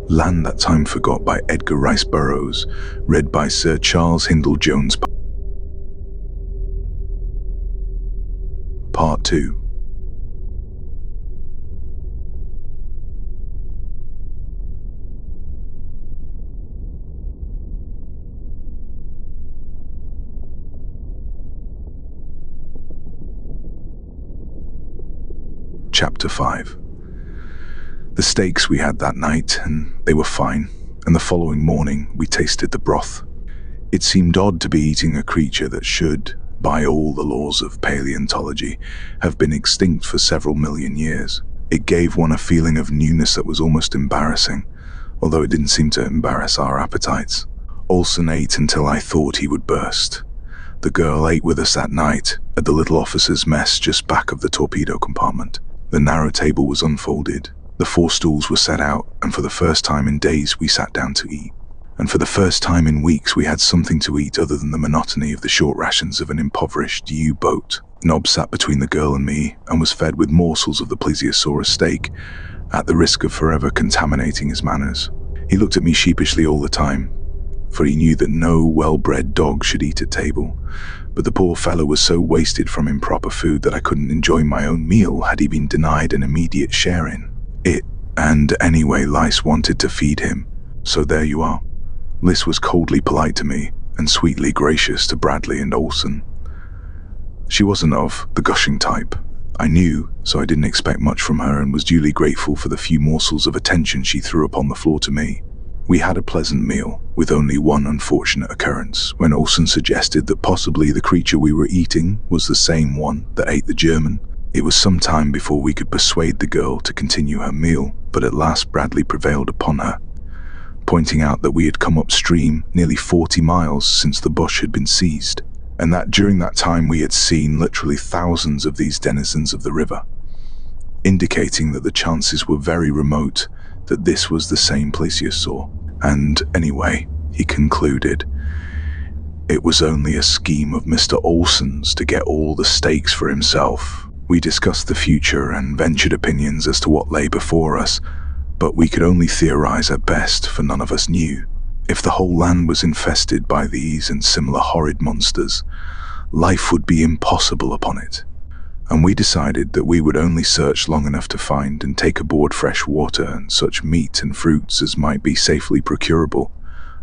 Land That Time Forgot by Edgar Burroughs, read by Sir Charles Hindle Jones. Part 2. Chapter 5. The steaks we had that night, and they were fine, and the following morning we tasted the broth. It seemed odd to be eating a creature that should, by all the laws of paleontology, have been extinct for several million years. It gave one a feeling of newness that was almost embarrassing, although it didn't seem to embarrass our appetites. Olsen ate until I thought he would burst. The girl ate with us that night, at the little officer's mess just back of the torpedo compartment. The narrow table was unfolded. The 4 stools were set out, and for the first time in days we sat down to eat. And for the first time in weeks we had something to eat other than the monotony of the short rations of an impoverished U-boat. Nob sat between the girl and me, and was fed with morsels of the plesiosaurus steak, at the risk of forever contaminating his manners. He looked at me sheepishly all the time, for he knew that no well-bred dog should eat at table. But the poor fellow was so wasted from improper food that I couldn't enjoy my own meal had he been denied an immediate share in it. And anyway, Lice wanted to feed him. So there you are. Liz was coldly polite to me, and sweetly gracious to Bradley and Olsen. She wasn't of the gushing type. I knew, so I didn't expect much from her, and was duly grateful for the few morsels of attention she threw upon the floor to me. We had a pleasant meal, with only one unfortunate occurrence, when Olsen suggested that possibly the creature we were eating was the same one that ate the German. It was some time before we could persuade the girl to continue her meal, but at last Bradley prevailed upon her, pointing out that we had come upstream nearly 40 miles since the bush had been seized, and that during that time we had seen literally thousands of these denizens of the river, indicating that the chances were very remote that this was the same plesiosaur. And anyway, he concluded, it was only a scheme of Mr. Olsen's to get all the steaks for himself. We discussed the future and ventured opinions as to what lay before us, but we could only theorize at best, for none of us knew. If the whole land was infested by these and similar horrid monsters, life would be impossible upon it. And we decided that we would only search long enough to find and take aboard fresh water and such meat and fruits as might be safely procurable,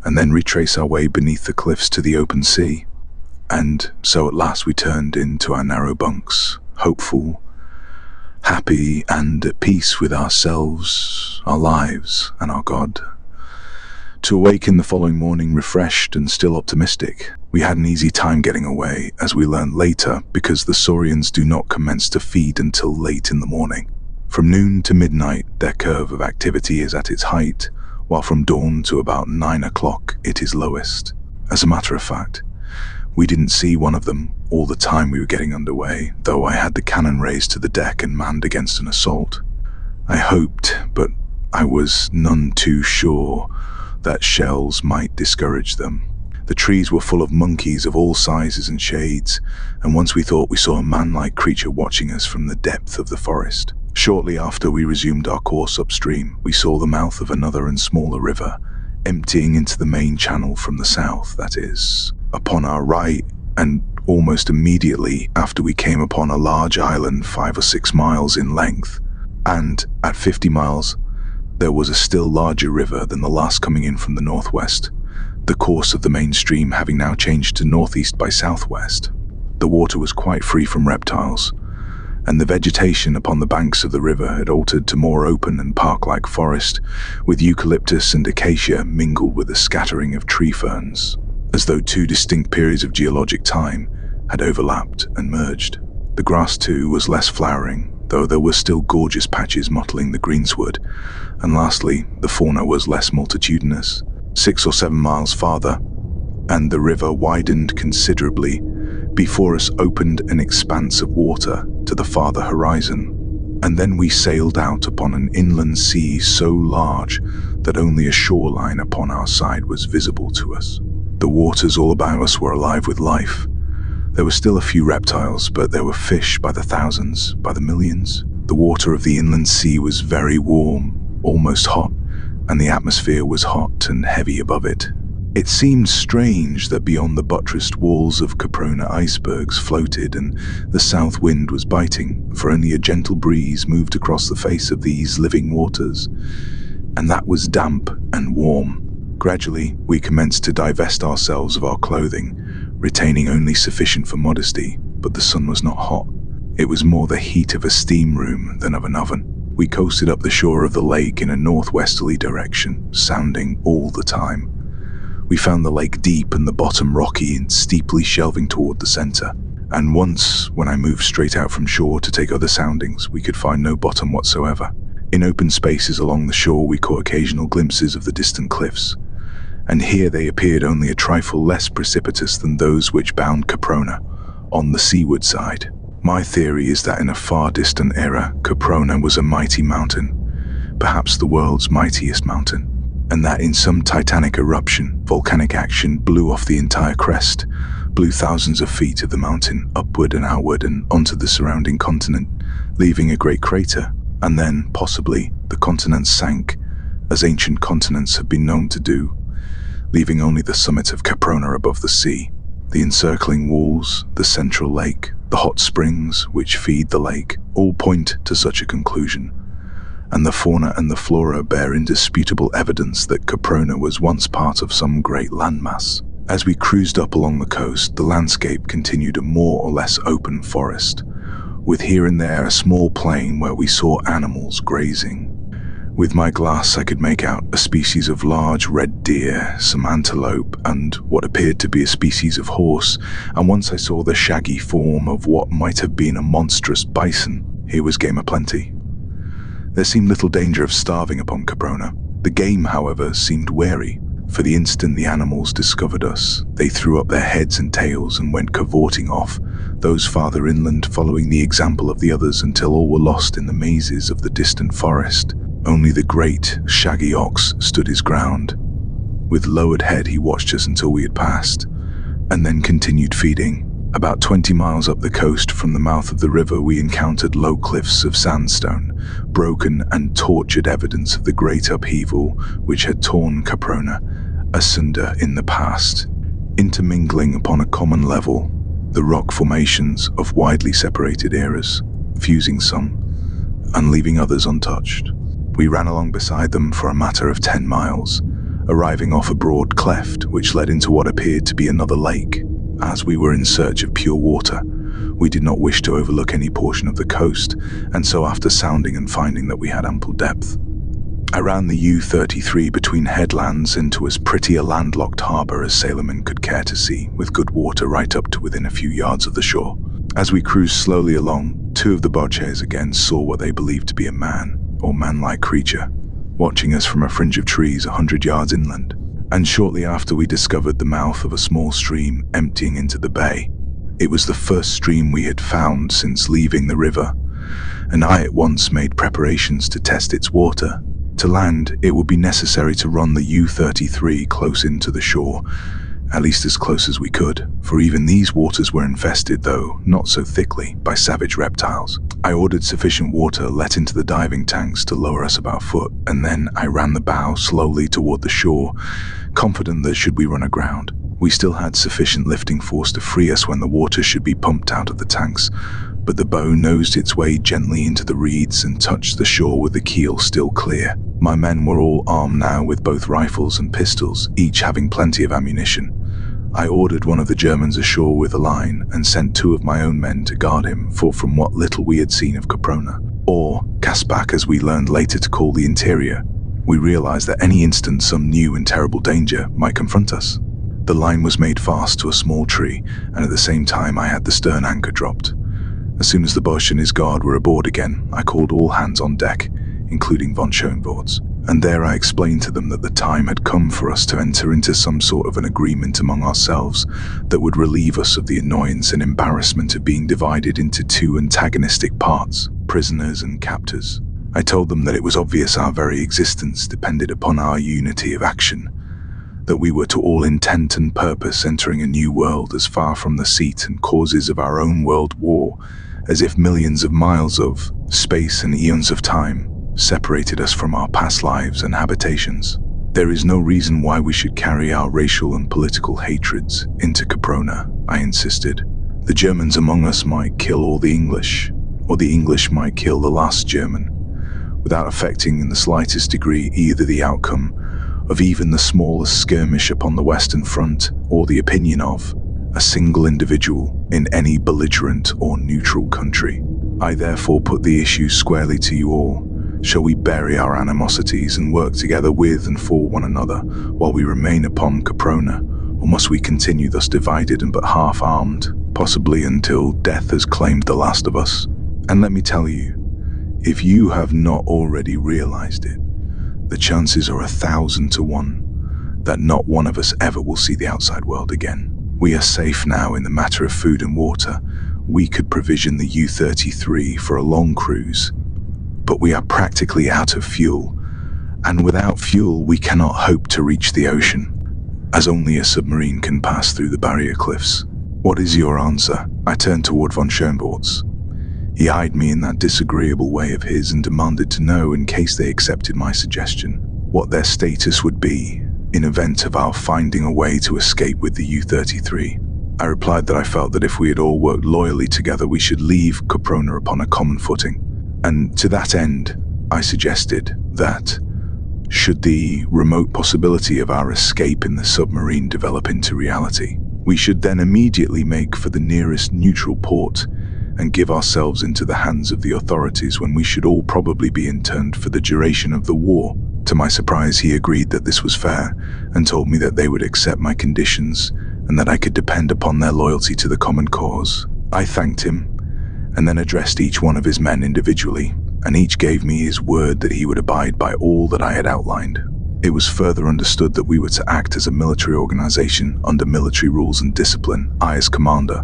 and then retrace our way beneath the cliffs to the open sea. And so at last we turned into our narrow bunks, hopeful, happy, and at peace with ourselves, our lives, and our God, to awaken the following morning refreshed and still optimistic. We had an easy time getting away, as we learned later, because the saurians do not commence to feed until late in the morning. From noon to midnight, their curve of activity is at its height, while from dawn to about 9 o'clock it is lowest. As a matter of fact, we didn't see one of them all the time we were getting underway, though I had the cannon raised to the deck and manned against an assault. I hoped, but I was none too sure, that shells might discourage them. The trees were full of monkeys of all sizes and shades, and once we thought we saw a man-like creature watching us from the depth of the forest. Shortly after we resumed our course upstream, we saw the mouth of another and smaller river, emptying into the main channel from the south, that is, upon our right, and almost immediately after we came upon a large island 5 or 6 miles in length, and at 50 miles there was a still larger river than the last coming in from the northwest, the course of the main stream having now changed to northeast by southwest. The water was quite free from reptiles, and the vegetation upon the banks of the river had altered to more open and park-like forest, with eucalyptus and acacia mingled with a scattering of tree ferns, as though 2 distinct periods of geologic time had overlapped and merged. The grass, too, was less flowering, though there were still gorgeous patches mottling the greensward, and lastly, the fauna was less multitudinous. 6 or 7 miles farther, and the river widened considerably. Before us opened an expanse of water to the farther horizon, and then we sailed out upon an inland sea so large that only a shoreline upon our side was visible to us. The waters all about us were alive with life. There were still a few reptiles, but there were fish by the thousands, by the millions. The water of the inland sea was very warm, almost hot, and the atmosphere was hot and heavy above it. It seemed strange that beyond the buttressed walls of Caprona icebergs floated and the south wind was biting, for only a gentle breeze moved across the face of these living waters, and that was damp and warm. Gradually, we commenced to divest ourselves of our clothing, retaining only sufficient for modesty, but the sun was not hot. It was more the heat of a steam room than of an oven. We coasted up the shore of the lake in a northwesterly direction, sounding all the time. We found the lake deep and the bottom rocky and steeply shelving toward the center. And once, when I moved straight out from shore to take other soundings, we could find no bottom whatsoever. In open spaces along the shore, we caught occasional glimpses of the distant cliffs, and here they appeared only a trifle less precipitous than those which bound Caprona, on the seaward side. My theory is that in a far distant era, Caprona was a mighty mountain, perhaps the world's mightiest mountain, and that in some titanic eruption, volcanic action blew off the entire crest, blew thousands of feet of the mountain upward and outward and onto the surrounding continent, leaving a great crater, and then, possibly, the continent sank, as ancient continents have been known to do, leaving only the summit of Caprona above the sea. The encircling walls, the central lake, the hot springs which feed the lake, all point to such a conclusion, and the fauna and the flora bear indisputable evidence that Caprona was once part of some great landmass. As we cruised up along the coast, the landscape continued a more or less open forest, with here and there a small plain where we saw animals grazing. With my glass I could make out a species of large red deer, some antelope, and what appeared to be a species of horse, and once I saw the shaggy form of what might have been a monstrous bison. Here was game aplenty. There seemed little danger of starving upon Caprona. The game, however, seemed wary. For the instant the animals discovered us, they threw up their heads and tails and went cavorting off, those farther inland following the example of the others until all were lost in the mazes of the distant forest. Only the great, shaggy ox stood his ground. With lowered head he watched us until we had passed, and then continued feeding. About 20 miles up the coast from the mouth of the river we encountered low cliffs of sandstone, broken and tortured evidence of the great upheaval which had torn Caprona asunder in the past, intermingling upon a common level the rock formations of widely separated eras, fusing some and leaving others untouched. We ran along beside them for a matter of 10 miles, arriving off a broad cleft which led into what appeared to be another lake. As we were in search of pure water, we did not wish to overlook any portion of the coast, and so after sounding and finding that we had ample depth, I ran the U-33 between headlands into as pretty a landlocked harbour as sailormen could care to see, with good water right up to within a few yards of the shore. As we cruised slowly along, two of the barges again saw what they believed to be a man, or man-like creature, watching us from a fringe of trees 100 yards inland. And shortly after we discovered the mouth of a small stream emptying into the bay. It was the first stream we had found since leaving the river, and I at once made preparations to test its water. To land, it would be necessary to run the U-33 close into the shore, at least as close as we could, for even these waters were infested, though not so thickly, by savage reptiles. I ordered sufficient water let into the diving tanks to lower us about a foot, and then I ran the bow slowly toward the shore, confident that should we run aground, we still had sufficient lifting force to free us when the water should be pumped out of the tanks, but the bow nosed its way gently into the reeds and touched the shore with the keel still clear. My men were all armed now with both rifles and pistols, each having plenty of ammunition. I ordered one of the Germans ashore with a line and sent two of my own men to guard him, for from what little we had seen of Caprona, or Caspak as we learned later to call the interior, we realized that any instant some new and terrible danger might confront us. The line was made fast to a small tree, and at the same time I had the stern anchor dropped. As soon as the Bosch and his guard were aboard again, I called all hands on deck, including von Schoenvorts, and there I explained to them that the time had come for us to enter into some sort of an agreement among ourselves that would relieve us of the annoyance and embarrassment of being divided into two antagonistic parts, prisoners and captors. I told them that it was obvious our very existence depended upon our unity of action, that we were to all intent and purpose entering a new world as far from the seat and causes of our own world war as if millions of miles of space and eons of time separated us from our past lives and habitations. There is no reason why we should carry our racial and political hatreds into Caprona, I insisted. The Germans among us might kill all the English, or the English might kill the last German, without affecting in the slightest degree either the outcome of even the smallest skirmish upon the Western Front or the opinion of a single individual in any belligerent or neutral country. I therefore put the issue squarely to you all. Shall we bury our animosities and work together with and for one another while we remain upon Caprona, or must we continue thus divided and but half-armed, possibly until death has claimed the last of us? And let me tell you, if you have not already realized it, the chances are 1,000 to 1 that not one of us ever will see the outside world again. We are safe now in the matter of food and water. We could provision the U-33 for a long cruise, but we are practically out of fuel, and without fuel we cannot hope to reach the ocean, as only a submarine can pass through the barrier cliffs. What is your answer? I turned toward von Schoenvorts. He eyed me in that disagreeable way of his and demanded to know, in case they accepted my suggestion, what their status would be in event of our finding a way to escape with the U-33. I replied that I felt that if we had all worked loyally together, we should leave Caprona upon a common footing. And to that end, I suggested that, should the remote possibility of our escape in the submarine develop into reality, we should then immediately make for the nearest neutral port and give ourselves into the hands of the authorities, when we should all probably be interned for the duration of the war. To my surprise, he agreed that this was fair and told me that they would accept my conditions and that I could depend upon their loyalty to the common cause. I thanked him and then addressed each one of his men individually, and each gave me his word that he would abide by all that I had outlined. It was further understood that we were to act as a military organization under military rules and discipline, I as commander,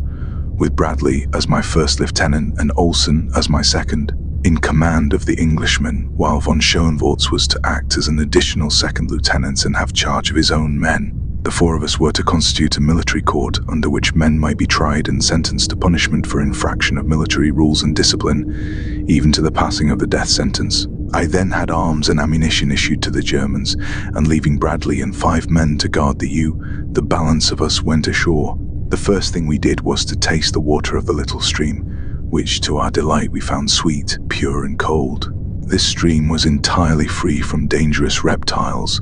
with Bradley as my first lieutenant and Olsen as my second, in command of the Englishmen, while von Schoenvorts was to act as an additional second lieutenant and have charge of his own men. The four of us were to constitute a military court under which men might be tried and sentenced to punishment for infraction of military rules and discipline, even to the passing of the death sentence. I then had arms and ammunition issued to the Germans, and leaving Bradley and 5 men to guard the U, the balance of us went ashore. The first thing we did was to taste the water of the little stream, which to our delight we found sweet, pure and cold. This stream was entirely free from dangerous reptiles,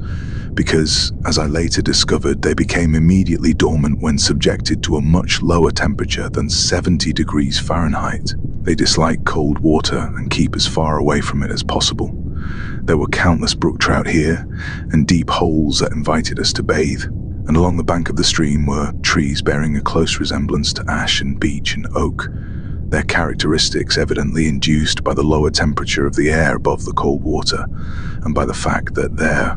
because, as I later discovered, they became immediately dormant when subjected to a much lower temperature than 70 degrees Fahrenheit. They dislike cold water and keep as far away from it as possible. There were countless brook trout here, and deep holes that invited us to bathe. And along the bank of the stream were trees bearing a close resemblance to ash and beech and oak, their characteristics evidently induced by the lower temperature of the air above the cold water, and by the fact that their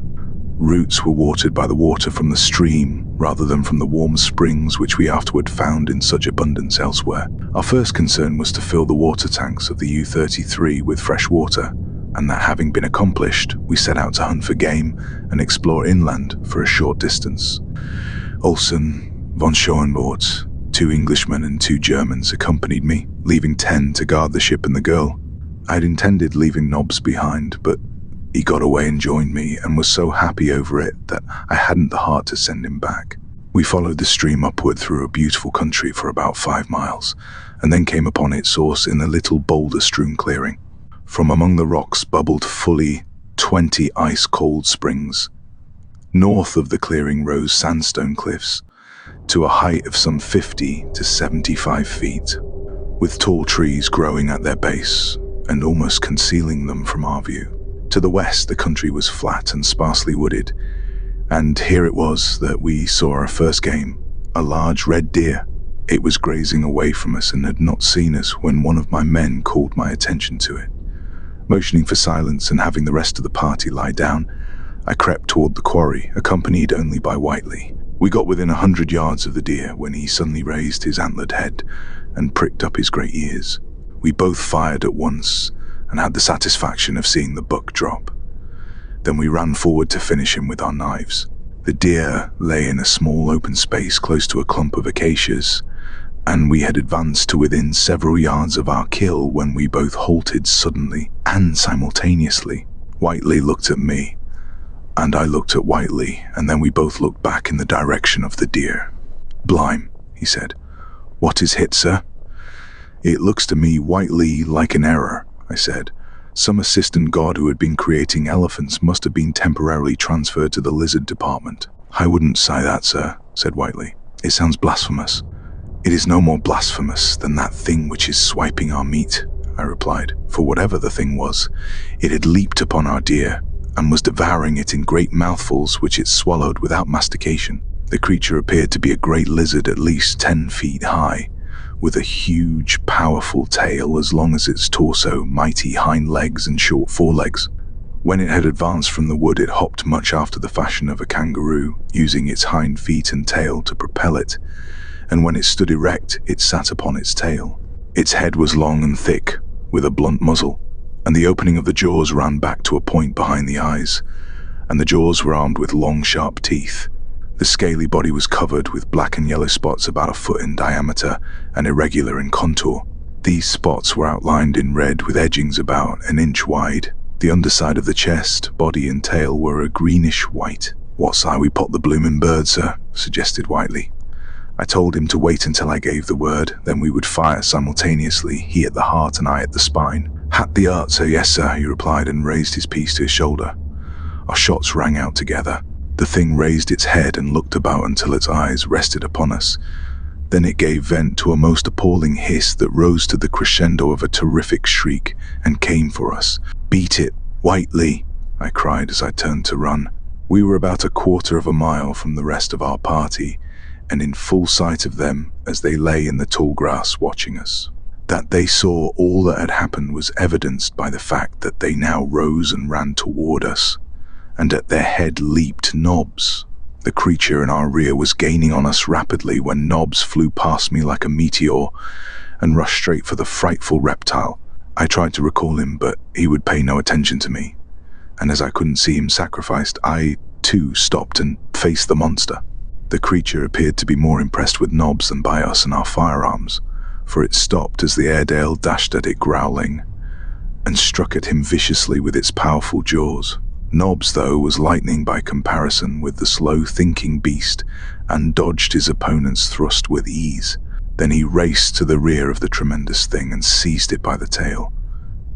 roots were watered by the water from the stream rather than from the warm springs which we afterward found in such abundance elsewhere. Our first concern was to fill the water tanks of the U-33 with fresh water, and that having been accomplished, we set out to hunt for game and explore inland for a short distance. Olsen, von Schoenvorts, 2 Englishmen and 2 Germans accompanied me, leaving 10 to guard the ship and the girl. I had intended leaving Nobbs behind, but he got away and joined me, and was so happy over it that I hadn't the heart to send him back. We followed the stream upward through a beautiful country for about 5 miles, and then came upon its source in a little boulder-strewn clearing. From among the rocks bubbled fully 20 ice-cold springs. North of the clearing rose sandstone cliffs, to a height of some 50 to 75 feet, with tall trees growing at their base and almost concealing them from our view. To the west, the country was flat and sparsely wooded, and here it was that we saw our first game, a large red deer. It was grazing away from us and had not seen us when one of my men called my attention to it. Motioning for silence and having the rest of the party lie down, I crept toward the quarry, accompanied only by Whiteley. We got within 100 yards of the deer when he suddenly raised his antlered head and pricked up his great ears. We both fired at once and had the satisfaction of seeing the buck drop. Then we ran forward to finish him with our knives. The deer lay in a small open space close to a clump of acacias, and we had advanced to within several yards of our kill when we both halted suddenly and simultaneously. Whiteley looked at me, and I looked at Whiteley, and then we both looked back in the direction of the deer. "Blime," he said. "What is hit, sir?" "It looks to me, Whiteley, like an error," I said. "Some assistant god who had been creating elephants must have been temporarily transferred to the lizard department." "I wouldn't say that, sir," said Whiteley. "It sounds blasphemous." "It is no more blasphemous than that thing which is swiping our meat," I replied, for whatever the thing was, it had leaped upon our deer and was devouring it in great mouthfuls which it swallowed without mastication. The creature appeared to be a great lizard at least 10 feet high, with a huge, powerful tail as long as its torso, mighty hind legs and short forelegs. When it had advanced from the wood, it hopped much after the fashion of a kangaroo, using its hind feet and tail to propel it, and when it stood erect, it sat upon its tail. Its head was long and thick, with a blunt muzzle, and the opening of the jaws ran back to a point behind the eyes, and the jaws were armed with long, sharp teeth. The scaly body was covered with black and yellow spots about a foot in diameter and irregular in contour. These spots were outlined in red with edgings about an inch wide. The underside of the chest, body and tail were a greenish white. "What say we pot the bloomin' bird, sir?" suggested Whiteley. I told him to wait until I gave the word, then we would fire simultaneously, he at the heart and I at the spine. "Hat the art, sir, yes sir," he replied and raised his piece to his shoulder. Our shots rang out together. The thing raised its head and looked about until its eyes rested upon us. Then it gave vent to a most appalling hiss that rose to the crescendo of a terrific shriek and came for us. "Beat it, Whiteley," I cried as I turned to run. We were about a quarter of a mile from the rest of our party, and in full sight of them as they lay in the tall grass watching us. That they saw all that had happened was evidenced by the fact that they now rose and ran toward us, and at their head leaped Nobbs. The creature in our rear was gaining on us rapidly when Nobbs flew past me like a meteor and rushed straight for the frightful reptile. I tried to recall him, but he would pay no attention to me, and as I couldn't see him sacrificed, I, too, stopped and faced the monster. The creature appeared to be more impressed with Nobbs than by us and our firearms, for it stopped as the Airedale dashed at it growling, and struck at him viciously with its powerful jaws. Nobbs, though, was lightning by comparison with the slow-thinking beast, and dodged his opponent's thrust with ease. Then he raced to the rear of the tremendous thing and seized it by the tail.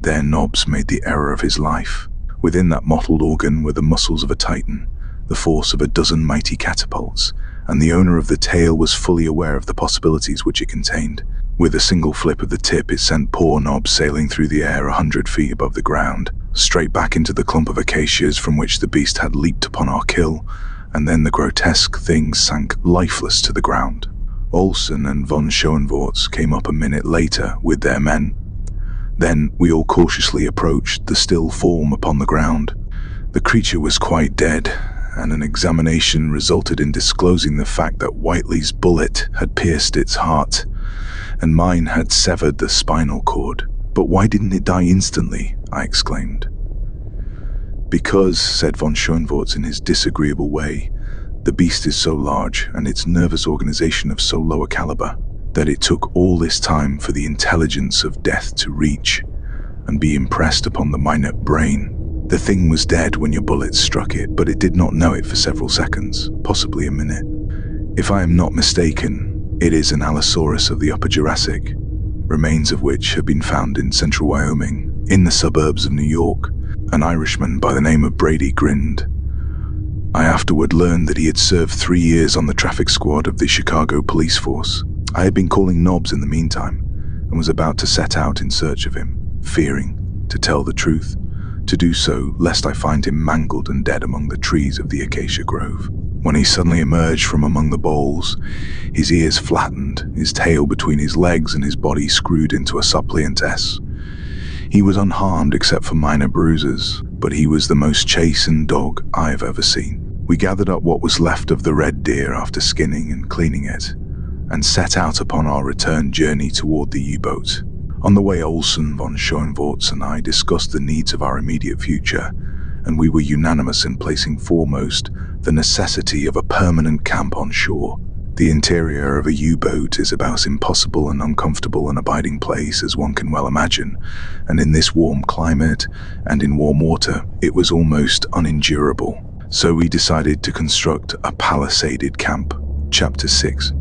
There Nobbs made the error of his life. Within that mottled organ were the muscles of a titan, the force of a dozen mighty catapults, and the owner of the tail was fully aware of the possibilities which it contained. With a single flip of the tip, it sent poor Nobbs sailing through the air 100 feet above the ground, straight back into the clump of acacias from which the beast had leaped upon our kill, and then the grotesque thing sank lifeless to the ground. Olsen and von Schoenvorts came up a minute later with their men. Then we all cautiously approached the still form upon the ground. The creature was quite dead, and an examination resulted in disclosing the fact that Whiteley's bullet had pierced its heart, and mine had severed the spinal cord. "But why didn't it die instantly?" I exclaimed. "Because," said von Schoenvorts in his disagreeable way, "the beast is so large, and its nervous organization of so low a caliber, that it took all this time for the intelligence of death to reach and be impressed upon the minute brain. The thing was dead when your bullets struck it, but it did not know it for several seconds, possibly a minute. If I am not mistaken, it is an Allosaurus of the Upper Jurassic, remains of which have been found in central Wyoming, in the suburbs of New York." An Irishman by the name of Brady grinned. I afterward learned that he had served 3 years on the traffic squad of the Chicago police force. I had been calling Nobbs in the meantime, and was about to set out in search of him, fearing, to tell the truth, to do so lest I find him mangled and dead among the trees of the acacia grove, when he suddenly emerged from among the boles, his ears flattened, his tail between his legs and his body screwed into a suppliant S. He was unharmed except for minor bruises, but he was the most chastened dog I've ever seen. We gathered up what was left of the red deer after skinning and cleaning it, and set out upon our return journey toward the U-boat. On the way, Olsen, von Schoenvorts, and I discussed the needs of our immediate future, and we were unanimous in placing foremost the necessity of a permanent camp on shore. The interior of a U-boat is about as impossible and uncomfortable an abiding place as one can well imagine, and in this warm climate and in warm water, it was almost unendurable. So we decided to construct a palisaded camp. Chapter 6.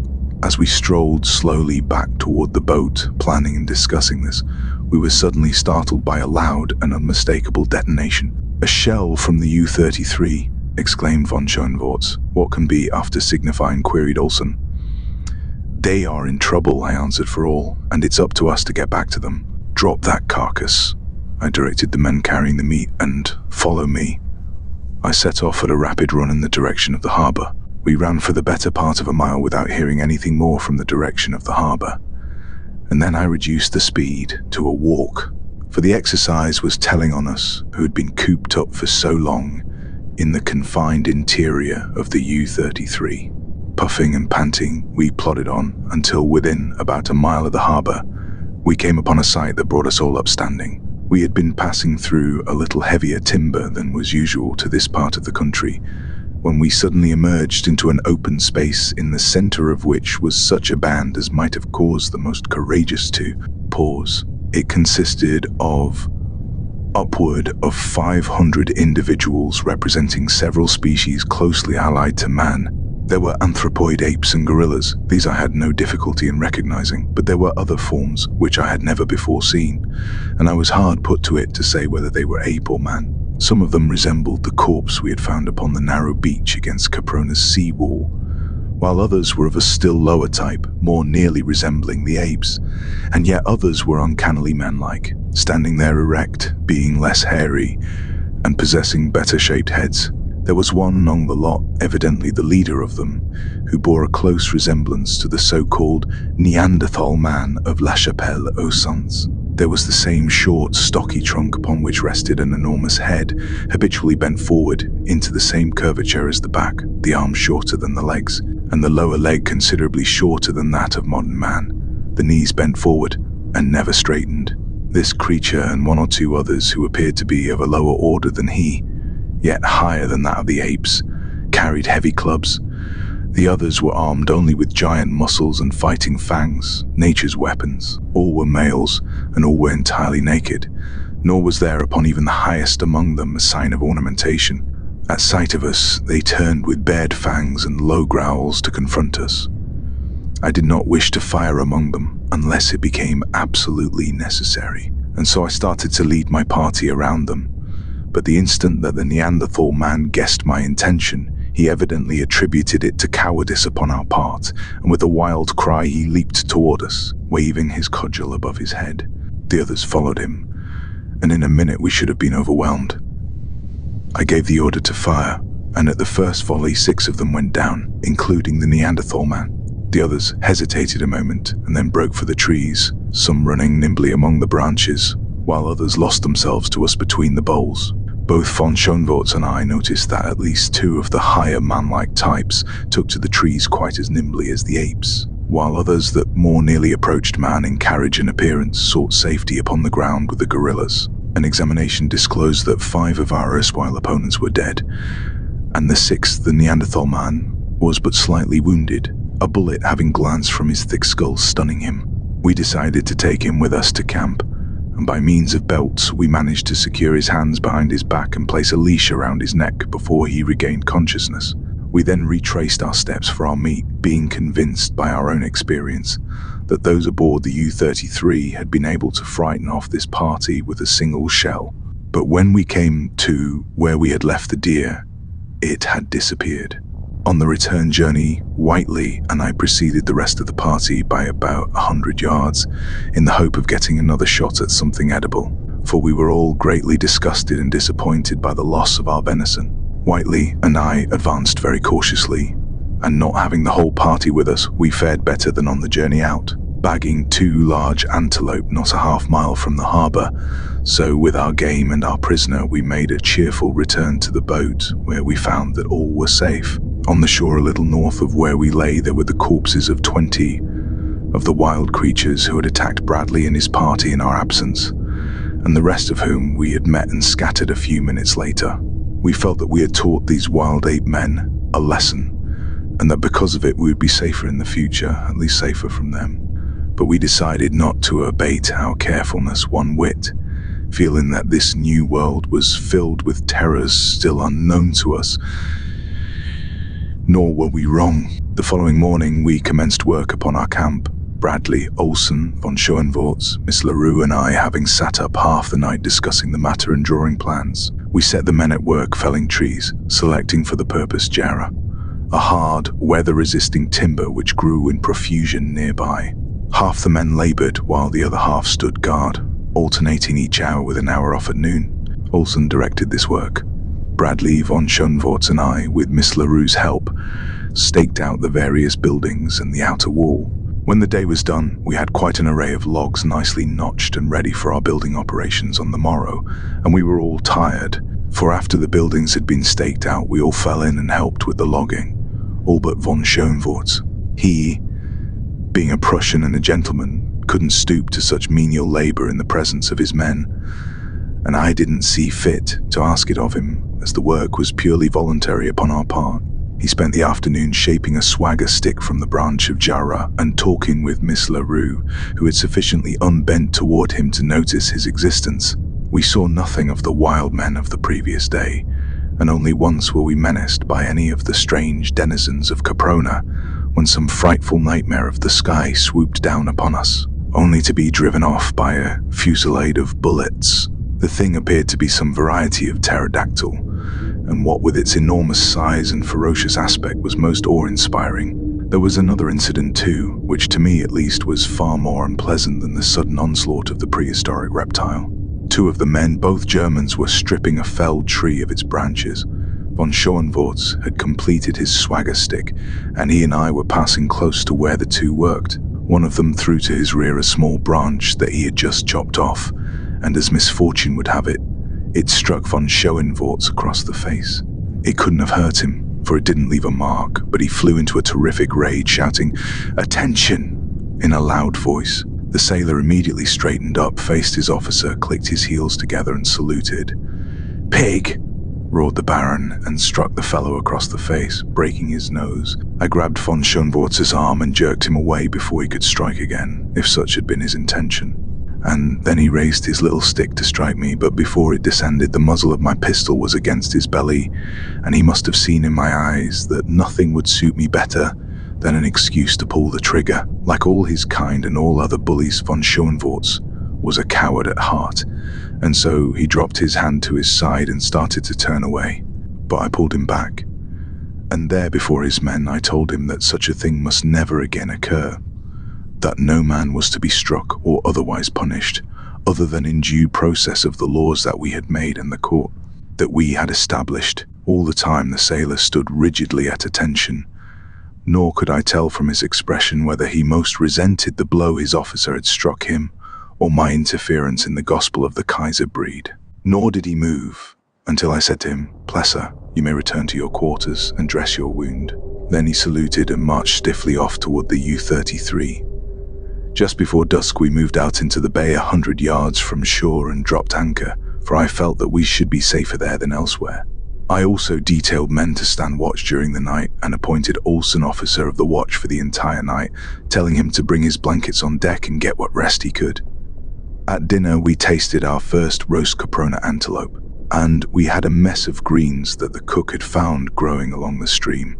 As we strolled slowly back toward the boat, planning and discussing this, we were suddenly startled by a loud and unmistakable detonation. "A shell from the U-33, exclaimed von Schoenvorts. "What can be after signifying?" queried Olsen. "They are in trouble," I answered for all, "and it's up to us to get back to them." "Drop that carcass," I directed the men carrying the meat, "and follow me." I set off at a rapid run in the direction of the harbour. We ran for the better part of a mile without hearing anything more from the direction of the harbour, and then I reduced the speed to a walk, for the exercise was telling on us, who had been cooped up for so long in the confined interior of the U-33. Puffing and panting, we plodded on until within about a mile of the harbour, we came upon a sight that brought us all up standing. We had been passing through a little heavier timber than was usual to this part of the country, when we suddenly emerged into an open space in the centre of which was such a band as might have caused the most courageous to pause. It consisted of upward of 500 individuals representing several species closely allied to man. There were anthropoid apes and gorillas. These I had no difficulty in recognizing, but there were other forms which I had never before seen, and I was hard put to it to say whether they were ape or man. Some of them resembled the corpse we had found upon the narrow beach against Caprona's sea wall, while others were of a still lower type, more nearly resembling the apes, and yet others were uncannily man-like, standing there erect, being less hairy, and possessing better-shaped heads. There was one among the lot, evidently the leader of them, who bore a close resemblance to the so-called Neanderthal man of La Chapelle-aux-Saints. There was the same short, stocky trunk upon which rested an enormous head, habitually bent forward into the same curvature as the back, the arms shorter than the legs, and the lower leg considerably shorter than that of modern man, the knees bent forward and never straightened. This creature and one or two others who appeared to be of a lower order than he, yet higher than that of the apes, carried heavy clubs. The others were armed only with giant muscles and fighting fangs, nature's weapons. All were males, and all were entirely naked, nor was there upon even the highest among them a sign of ornamentation. At sight of us, they turned with bared fangs and low growls to confront us. I did not wish to fire among them unless it became absolutely necessary, and so I started to lead my party around them. But the instant that the Neanderthal man guessed my intention, he evidently attributed it to cowardice upon our part, and with a wild cry he leaped toward us, waving his cudgel above his head. The others followed him, and in a minute we should have been overwhelmed. I gave the order to fire, and at the first volley 6 of them went down, including the Neanderthal man. The others hesitated a moment, and then broke for the trees, some running nimbly among the branches, while others lost themselves to us between the boles. Both von Schoenvorts and I noticed that at least 2 of the higher man-like types took to the trees quite as nimbly as the apes, while others that more nearly approached man in carriage and appearance sought safety upon the ground with the gorillas. An examination disclosed that 5 of our erstwhile opponents were dead, and the 6th, the Neanderthal man, was but slightly wounded, a bullet having glanced from his thick skull stunning him. We decided to take him with us to camp, and by means of belts we managed to secure his hands behind his back and place a leash around his neck before he regained consciousness. We then retraced our steps for our meat, being convinced by our own experience that those aboard the U-33 had been able to frighten off this party with a single shell. But when we came to where we had left the deer, it had disappeared. On the return journey, Whiteley and I preceded the rest of the party by about 100 yards in the hope of getting another shot at something edible, for we were all greatly disgusted and disappointed by the loss of our venison. Whiteley and I advanced very cautiously, and not having the whole party with us, we fared better than on the journey out, bagging 2 large antelope not a half-mile from the harbour. So with our game and our prisoner, we made a cheerful return to the boat, where we found that all were safe. On the shore a little north of where we lay, there were the corpses of 20 of the wild creatures who had attacked Bradley and his party in our absence, and the rest of whom we had met and scattered a few minutes later. We felt that we had taught these wild ape men a lesson, and that because of it we would be safer in the future, at least safer from them. But we decided not to abate our carefulness one whit, feeling that this new world was filled with terrors still unknown to us. Nor were we wrong. The following morning we commenced work upon our camp. Bradley, Olsen, von Schoenvorts, Miss LaRue and I having sat up half the night discussing the matter and drawing plans. We set the men at work felling trees, selecting for the purpose jarrah, a hard, weather-resisting timber which grew in profusion nearby. Half the men labored while the other half stood guard, alternating each hour with an hour off at noon. Olsen directed this work. Bradley, von Schoenvorts and I, with Miss LaRue's help, staked out the various buildings and the outer wall. When the day was done, we had quite an array of logs nicely notched and ready for our building operations on the morrow, and we were all tired, for after the buildings had been staked out, we all fell in and helped with the logging, all but von Schoenvorts. He, being a Prussian and a gentleman, couldn't stoop to such menial labor in the presence of his men, and I didn't see fit to ask it of him, as the work was purely voluntary upon our part. He spent the afternoon shaping a swagger stick from the branch of jarrah and talking with Miss LaRue, who had sufficiently unbent toward him to notice his existence. We saw nothing of the wild men of the previous day, and only once were we menaced by any of the strange denizens of Caprona, when some frightful nightmare of the sky swooped down upon us, only to be driven off by a fusillade of bullets. The thing appeared to be some variety of pterodactyl, and what with its enormous size and ferocious aspect was most awe-inspiring. There was another incident too, which to me at least was far more unpleasant than the sudden onslaught of the prehistoric reptile. Two of the men, both Germans, were stripping a felled tree of its branches. Von Schoenvorts had completed his swagger stick, and he and I were passing close to where the two worked. One of them threw to his rear a small branch that he had just chopped off, and as misfortune would have it, it struck von Schoenvorts across the face. It couldn't have hurt him, for it didn't leave a mark, but he flew into a terrific rage, shouting, "Attention!" in a loud voice. The sailor immediately straightened up, faced his officer, clicked his heels together and saluted. "Pig!" roared the Baron, and struck the fellow across the face, breaking his nose. I grabbed von Schoenvorts' arm and jerked him away before he could strike again, if such had been his intention. And then he raised his little stick to strike me, but before it descended, the muzzle of my pistol was against his belly, and he must have seen in my eyes that nothing would suit me better than an excuse to pull the trigger. Like all his kind and all other bullies, von Schoenvorts was a coward at heart, and so he dropped his hand to his side and started to turn away. But I pulled him back, and there before his men I told him that such a thing must never again occur, that no man was to be struck or otherwise punished, other than in due process of the laws that we had made and the court that we had established. All the time the sailor stood rigidly at attention, nor could I tell from his expression whether he most resented the blow his officer had struck him, or my interference in the gospel of the Kaiser breed. Nor did he move, until I said to him, "Plesser, you may return to your quarters and dress your wound." Then he saluted and marched stiffly off toward the U-33. Just before dusk we moved out into the bay 100 yards from shore and dropped anchor, for I felt that we should be safer there than elsewhere. I also detailed men to stand watch during the night and appointed Olsen officer of the watch for the entire night, telling him to bring his blankets on deck and get what rest he could. At dinner we tasted our first roast Caprona antelope, and we had a mess of greens that the cook had found growing along the stream.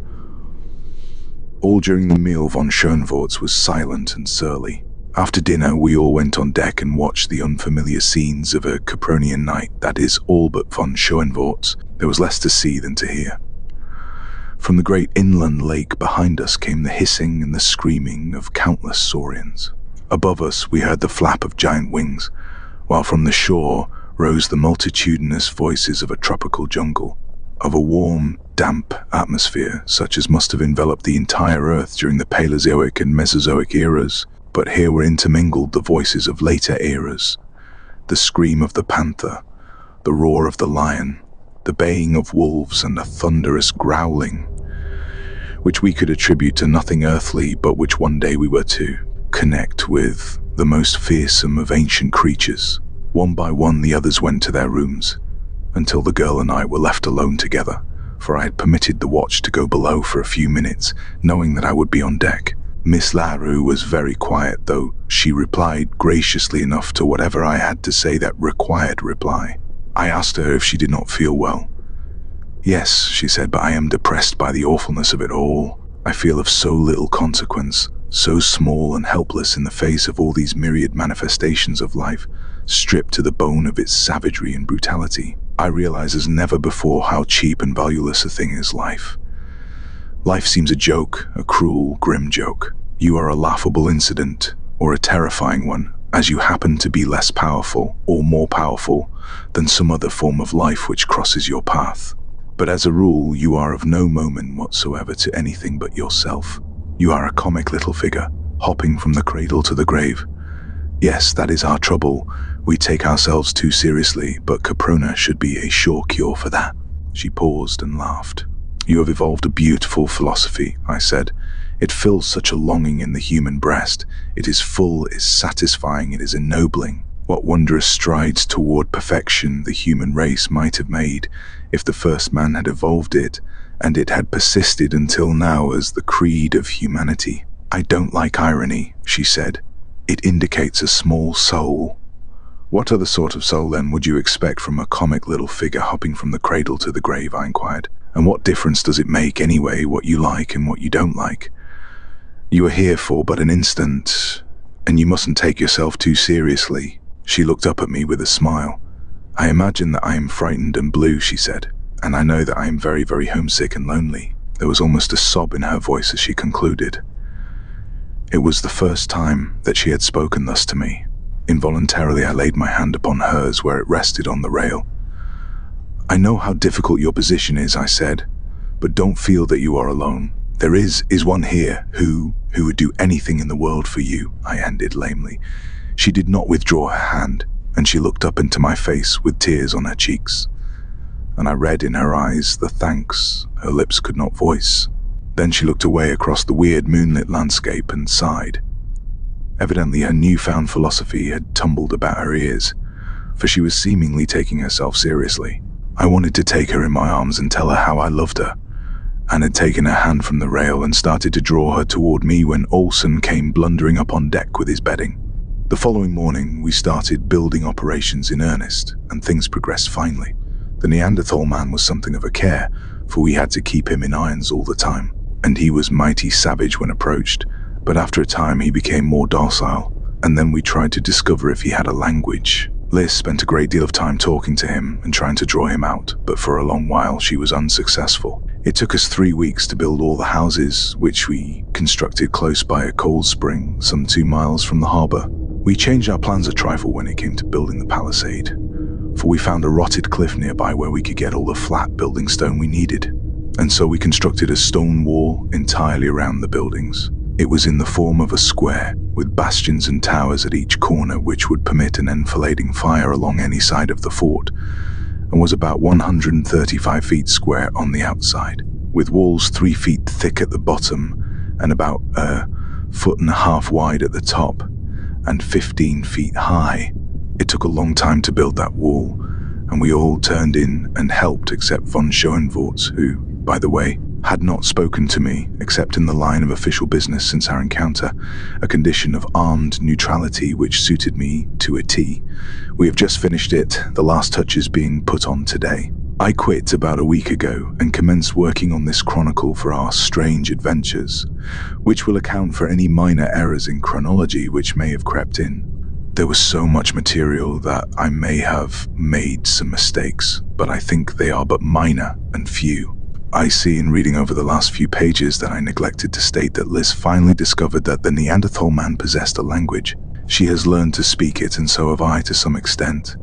All during the meal von Schoenvorts was silent and surly. After dinner we all went on deck and watched the unfamiliar scenes of a Capronian night, that is, all but von Schoenvorts. There was less to see than to hear. From the great inland lake behind us came the hissing and the screaming of countless saurians. Above us we heard the flap of giant wings, while from the shore rose the multitudinous voices of a tropical jungle, of a warm, damp atmosphere such as must have enveloped the entire earth during the Paleozoic and Mesozoic eras, but here were intermingled the voices of later eras, the scream of the panther, the roar of the lion, the baying of wolves, and a thunderous growling, which we could attribute to nothing earthly, but which one day we were to connect with the most fearsome of ancient creatures. One by one the others went to their rooms, until the girl and I were left alone together, for I had permitted the watch to go below for a few minutes, knowing that I would be on deck. Miss LaRue was very quiet, though she replied graciously enough to whatever I had to say that required reply. I asked her if she did not feel well. "Yes," she said, "but I am depressed by the awfulness of it all. I feel of so little consequence, so small and helpless in the face of all these myriad manifestations of life, stripped to the bone of its savagery and brutality. I realize as never before how cheap and valueless a thing is life. Life seems a joke, a cruel, grim joke. You are a laughable incident, or a terrifying one, as you happen to be less powerful, or more powerful, than some other form of life which crosses your path. But as a rule, you are of no moment whatsoever to anything but yourself. You are a comic little figure, hopping from the cradle to the grave. Yes, that is our trouble. We take ourselves too seriously, but Caprona should be a sure cure for that." She paused and laughed. "You have evolved a beautiful philosophy," I said. "It fills such a longing in the human breast. It is full, it is satisfying, it is ennobling. What wondrous strides toward perfection the human race might have made if the first man had evolved it, and it had persisted until now as the creed of humanity." "I don't like irony," she said. "It indicates a small soul." "What other sort of soul, then, would you expect from a comic little figure hopping from the cradle to the grave?" I inquired. "And what difference does it make, anyway, what you like and what you don't like? You are here for but an instant, and you mustn't take yourself too seriously." She looked up at me with a smile. "I imagine that I am frightened and blue," she said, "and I know that I am very, very homesick and lonely." There was almost a sob in her voice as she concluded. It was the first time that she had spoken thus to me. Involuntarily, I laid my hand upon hers where it rested on the rail. "I know how difficult your position is," I said, "but don't feel that you are alone. There is one here who would do anything in the world for you," I ended lamely. She did not withdraw her hand, and she looked up into my face with tears on her cheeks. And I read in her eyes the thanks her lips could not voice. Then she looked away across the weird moonlit landscape and sighed. Evidently her newfound philosophy had tumbled about her ears, for she was seemingly taking herself seriously. I wanted to take her in my arms and tell her how I loved her, and had taken her hand from the rail and started to draw her toward me when Olsen came blundering up on deck with his bedding. The following morning, we started building operations in earnest, and things progressed finely. The Neanderthal man was something of a care, for we had to keep him in irons all the time, and he was mighty savage when approached, but after a time he became more docile, and then we tried to discover if he had a language. Liz spent a great deal of time talking to him and trying to draw him out, but for a long while she was unsuccessful. It took us 3 weeks to build all the houses, which we constructed close by a cold spring some 2 miles from the harbour. We changed our plans a trifle when it came to building the palisade, for we found a rotted cliff nearby where we could get all the flat building stone we needed, and so we constructed a stone wall entirely around the buildings. It was in the form of a square, with bastions and towers at each corner which would permit an enfilading fire along any side of the fort, and was about 135 feet square on the outside, with walls 3 feet thick at the bottom and about 1.5 feet wide at the top, and 15 feet high. It took a long time to build that wall, and we all turned in and helped except von Schoenvorts, who, by the way, had not spoken to me except in the line of official business since our encounter, a condition of armed neutrality which suited me to a T. We have just finished it, the last touches being put on today. I quit about a week ago and commenced working on this chronicle for our strange adventures, which will account for any minor errors in chronology which may have crept in. There was so much material that I may have made some mistakes, but I think they are but minor and few. I see in reading over the last few pages that I neglected to state that Liz finally discovered that the Neanderthal man possessed a language. She has learned to speak it, and so have I to some extent.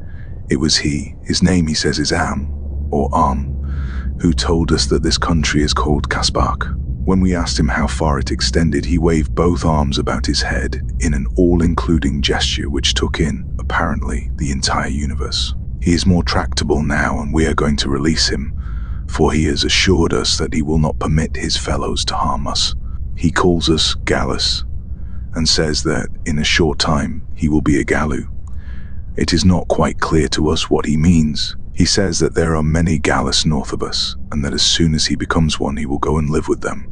It was he, his name he says is Arm, who told us that this country is called Caspak. When we asked him how far it extended, he waved both arms about his head in an all-including gesture which took in, apparently, the entire universe. He is more tractable now, and we are going to release him, for he has assured us that he will not permit his fellows to harm us. He calls us Gallus, and says that in a short time he will be a Gallu. It is not quite clear to us what he means, He says that there are many Gallus north of us, and that as soon as he becomes one, he will go and live with them.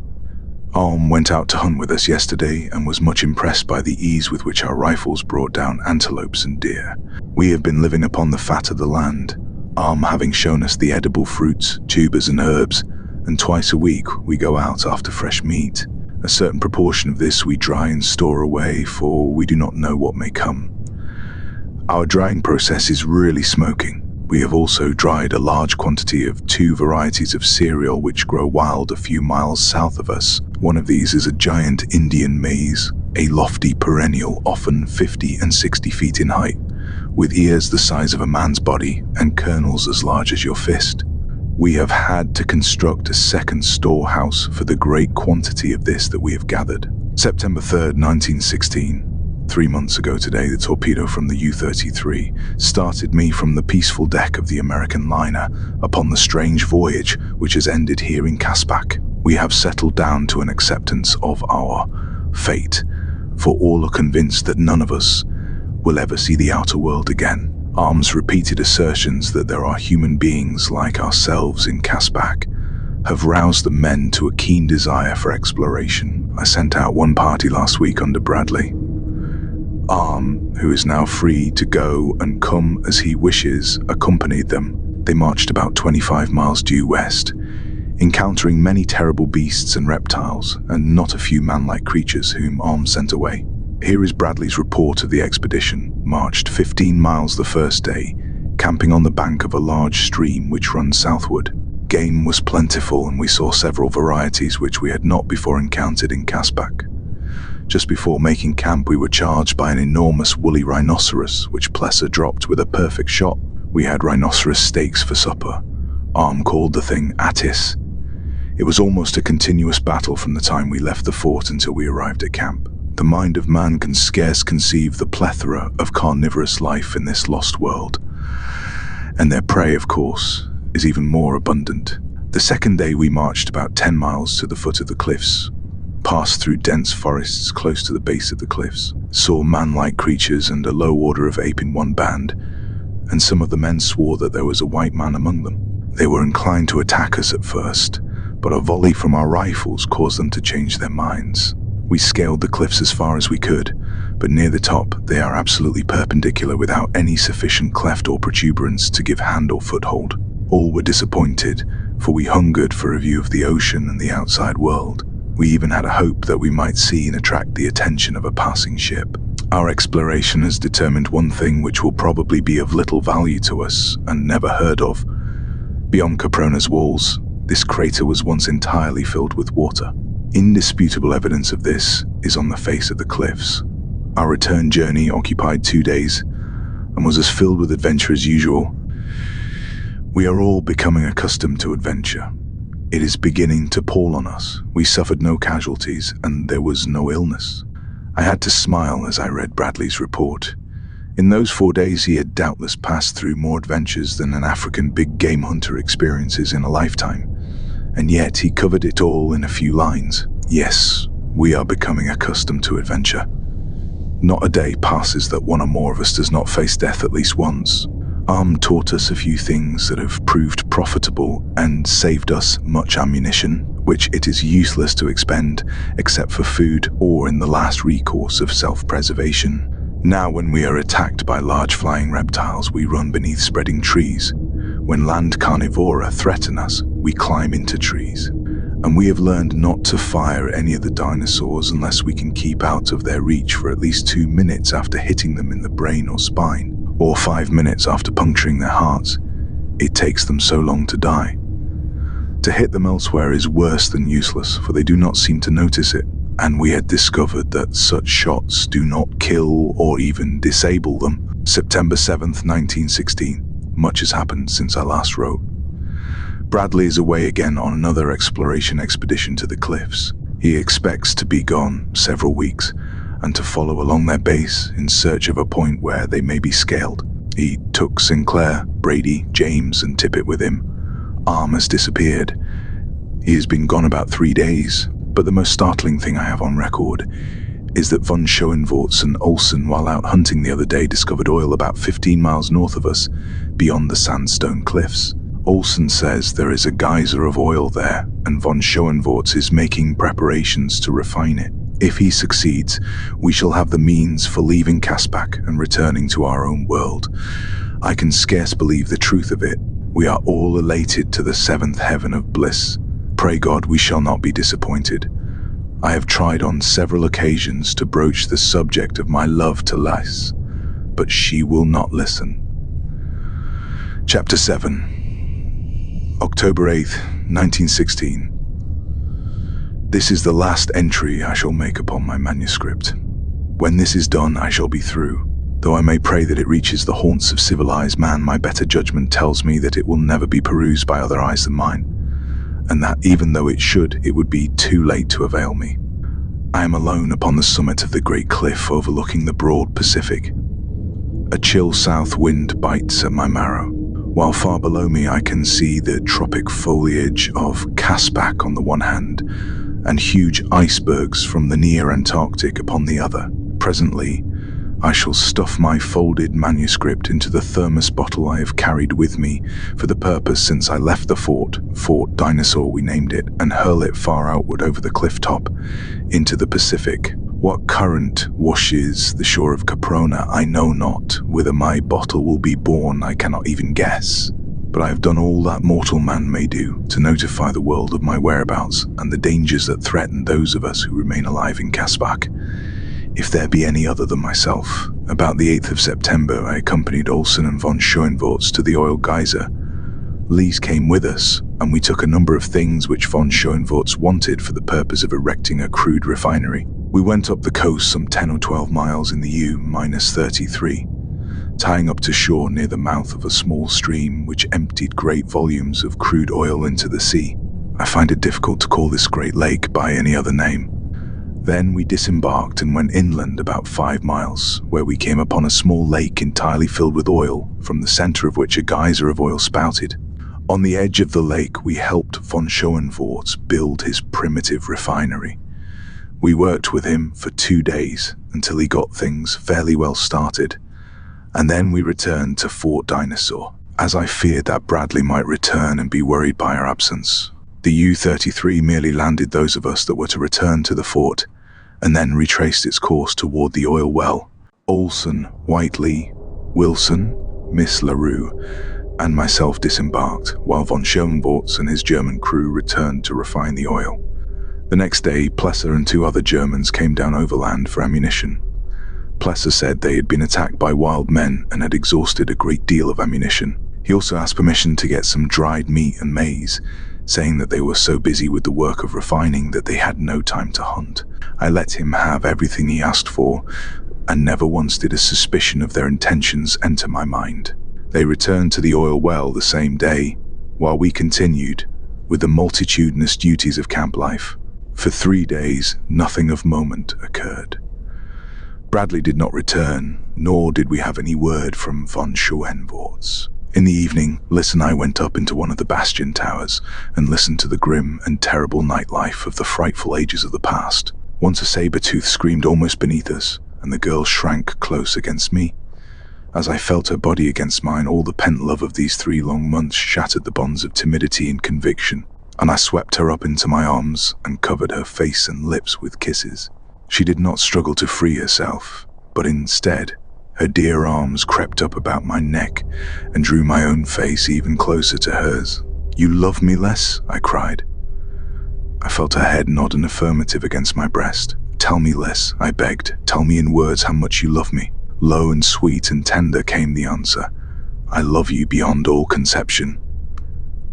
Arm went out to hunt with us yesterday and was much impressed by the ease with which our rifles brought down antelopes and deer. We have been living upon the fat of the land, Arm having shown us the edible fruits, tubers and herbs, and twice a week we go out after fresh meat. A certain proportion of this we dry and store away, for we do not know what may come. Our drying process is really smoking. We have also dried a large quantity of 2 varieties of cereal which grow wild a few miles south of us. One of these is a giant Indian maize, a lofty perennial often 50 and 60 feet in height, with ears the size of a man's body and kernels as large as your fist. We have had to construct a second storehouse for the great quantity of this that we have gathered. September 3rd, 1916. 3 months ago today, the torpedo from the U-33 started me from the peaceful deck of the American liner upon the strange voyage which has ended here in Caspak. We have settled down to an acceptance of our fate, for all are convinced that none of us will ever see the outer world again. Arm's repeated assertions that there are human beings like ourselves in Caspak have roused the men to a keen desire for exploration. I sent out one party last week under Bradley. Arm, who is now free to go and come as he wishes, accompanied them. They marched about 25 miles due west, encountering many terrible beasts and reptiles, and not a few man-like creatures whom Arm sent away. Here is Bradley's report of the expedition. Marched 15 miles the first day, camping on the bank of a large stream which runs southward. Game was plentiful, and we saw several varieties which we had not before encountered in Caspak. Just before making camp, we were charged by an enormous woolly rhinoceros, which Plesser dropped with a perfect shot. We had rhinoceros steaks for supper. Arm called the thing Attis. It was almost a continuous battle from the time we left the fort until we arrived at camp. The mind of man can scarce conceive the plethora of carnivorous life in this lost world. And their prey, of course, is even more abundant. The second day we marched about 10 miles to the foot of the cliffs, passed through dense forests close to the base of the cliffs, saw man-like creatures and a low order of ape in one band, and some of the men swore that there was a white man among them. They were inclined to attack us at first, but a volley from our rifles caused them to change their minds. We scaled the cliffs as far as we could, but near the top they are absolutely perpendicular without any sufficient cleft or protuberance to give hand or foothold. All were disappointed, for we hungered for a view of the ocean and the outside world. We even had a hope that we might see and attract the attention of a passing ship. Our exploration has determined one thing which will probably be of little value to us and never heard of. Beyond Caprona's walls, this crater was once entirely filled with water. Indisputable evidence of this is on the face of the cliffs. Our return journey occupied 2 days and was as filled with adventure as usual. We are all becoming accustomed to adventure. It is beginning to pall on us. We suffered no casualties, and there was no illness. I had to smile as I read Bradley's report. In those 4 days he had doubtless passed through more adventures than an African big game hunter experiences in a lifetime, and yet he covered it all in a few lines. Yes, we are becoming accustomed to adventure. Not a day passes that one or more of us does not face death at least once. Arm taught us a few things that have proved profitable and saved us much ammunition, which it is useless to expend except for food or in the last recourse of self-preservation. Now when we are attacked by large flying reptiles, we run beneath spreading trees. When land carnivora threaten us, we climb into trees. And we have learned not to fire any of the dinosaurs unless we can keep out of their reach for at least 2 minutes after hitting them in the brain or spine, or 5 minutes after puncturing their hearts. It takes them so long to die. To hit them elsewhere is worse than useless, for they do not seem to notice it, and we had discovered that such shots do not kill or even disable them. September 7th, 1916. Much has happened since I last wrote. Bradley is away again on another exploration expedition to the cliffs. He expects to be gone several weeks, and to follow along their base in search of a point where they may be scaled. He took Sinclair, Brady, James, and Tippett with him. Arm has disappeared. He has been gone about 3 days, but the most startling thing I have on record is that von Schoenvorts and Olsen, while out hunting the other day, discovered oil about 15 miles north of us, beyond the sandstone cliffs. Olsen says there is a geyser of oil there, and von Schoenvorts is making preparations to refine it. If he succeeds, we shall have the means for leaving Caspak and returning to our own world. I can scarce believe the truth of it. We are all elated to the seventh heaven of bliss. Pray God we shall not be disappointed. I have tried on several occasions to broach the subject of my love to Lys, but she will not listen. Chapter 7. October 8th, 1916. This is the last entry I shall make upon my manuscript. When this is done, I shall be through. Though I may pray that it reaches the haunts of civilized man, my better judgment tells me that it will never be perused by other eyes than mine, and that even though it should, it would be too late to avail me. I am alone upon the summit of the great cliff overlooking the broad Pacific. A chill south wind bites at my marrow, while far below me I can see the tropic foliage of Caspak on the one hand, and huge icebergs from the near Antarctic upon the other. Presently, I shall stuff my folded manuscript into the thermos bottle I have carried with me for the purpose since I left the Fort Dinosaur we named it, and hurl it far outward over the cliff top into the Pacific. What current washes the shore of Caprona I know not. Whither my bottle will be borne I cannot even guess. But I have done all that mortal man may do to notify the world of my whereabouts and the dangers that threaten those of us who remain alive in Caspak, if there be any other than myself. About the 8th of September, I accompanied Olsen and von Schoenvorts to the oil geyser. Lys came with us, and we took a number of things which von Schoenvorts wanted for the purpose of erecting a crude refinery. We went up the coast some 10 or 12 miles in the U-33, tying up to shore near the mouth of a small stream which emptied great volumes of crude oil into the sea. I find it difficult to call this great lake by any other name. Then we disembarked and went inland about 5 miles, where we came upon a small lake entirely filled with oil, from the center of which a geyser of oil spouted. On the edge of the lake, we helped von Schoenvorts build his primitive refinery. We worked with him for 2 days until he got things fairly well started, and then we returned to Fort Dinosaur, as I feared that Bradley might return and be worried by our absence. The U-33 merely landed those of us that were to return to the fort, and then retraced its course toward the oil well. Olsen, Whiteley, Wilson, Miss LaRue, and myself disembarked, while von Schoenvorts and his German crew returned to refine the oil. The next day, Plesser and 2 other Germans came down overland for ammunition. Plesser said they had been attacked by wild men and had exhausted a great deal of ammunition. He also asked permission to get some dried meat and maize, saying that they were so busy with the work of refining that they had no time to hunt. I let him have everything he asked for, and never once did a suspicion of their intentions enter my mind. They returned to the oil well the same day, while we continued with the multitudinous duties of camp life. For 3 days, nothing of moment occurred. Bradley did not return, nor did we have any word from von Schoenvorts. In the evening, Lys and I went up into one of the bastion towers and listened to the grim and terrible nightlife of the frightful ages of the past. Once a saber-tooth screamed almost beneath us, and the girl shrank close against me. As I felt her body against mine, all the pent love of these 3 long months shattered the bonds of timidity and conviction, and I swept her up into my arms and covered her face and lips with kisses. She did not struggle to free herself, but instead, her dear arms crept up about my neck and drew my own face even closer to hers. "You love me less?" I cried. I felt her head nod an affirmative against my breast. "Tell me, Lys," I begged. "Tell me in words how much you love me." Low and sweet and tender came the answer. "I love you beyond all conception."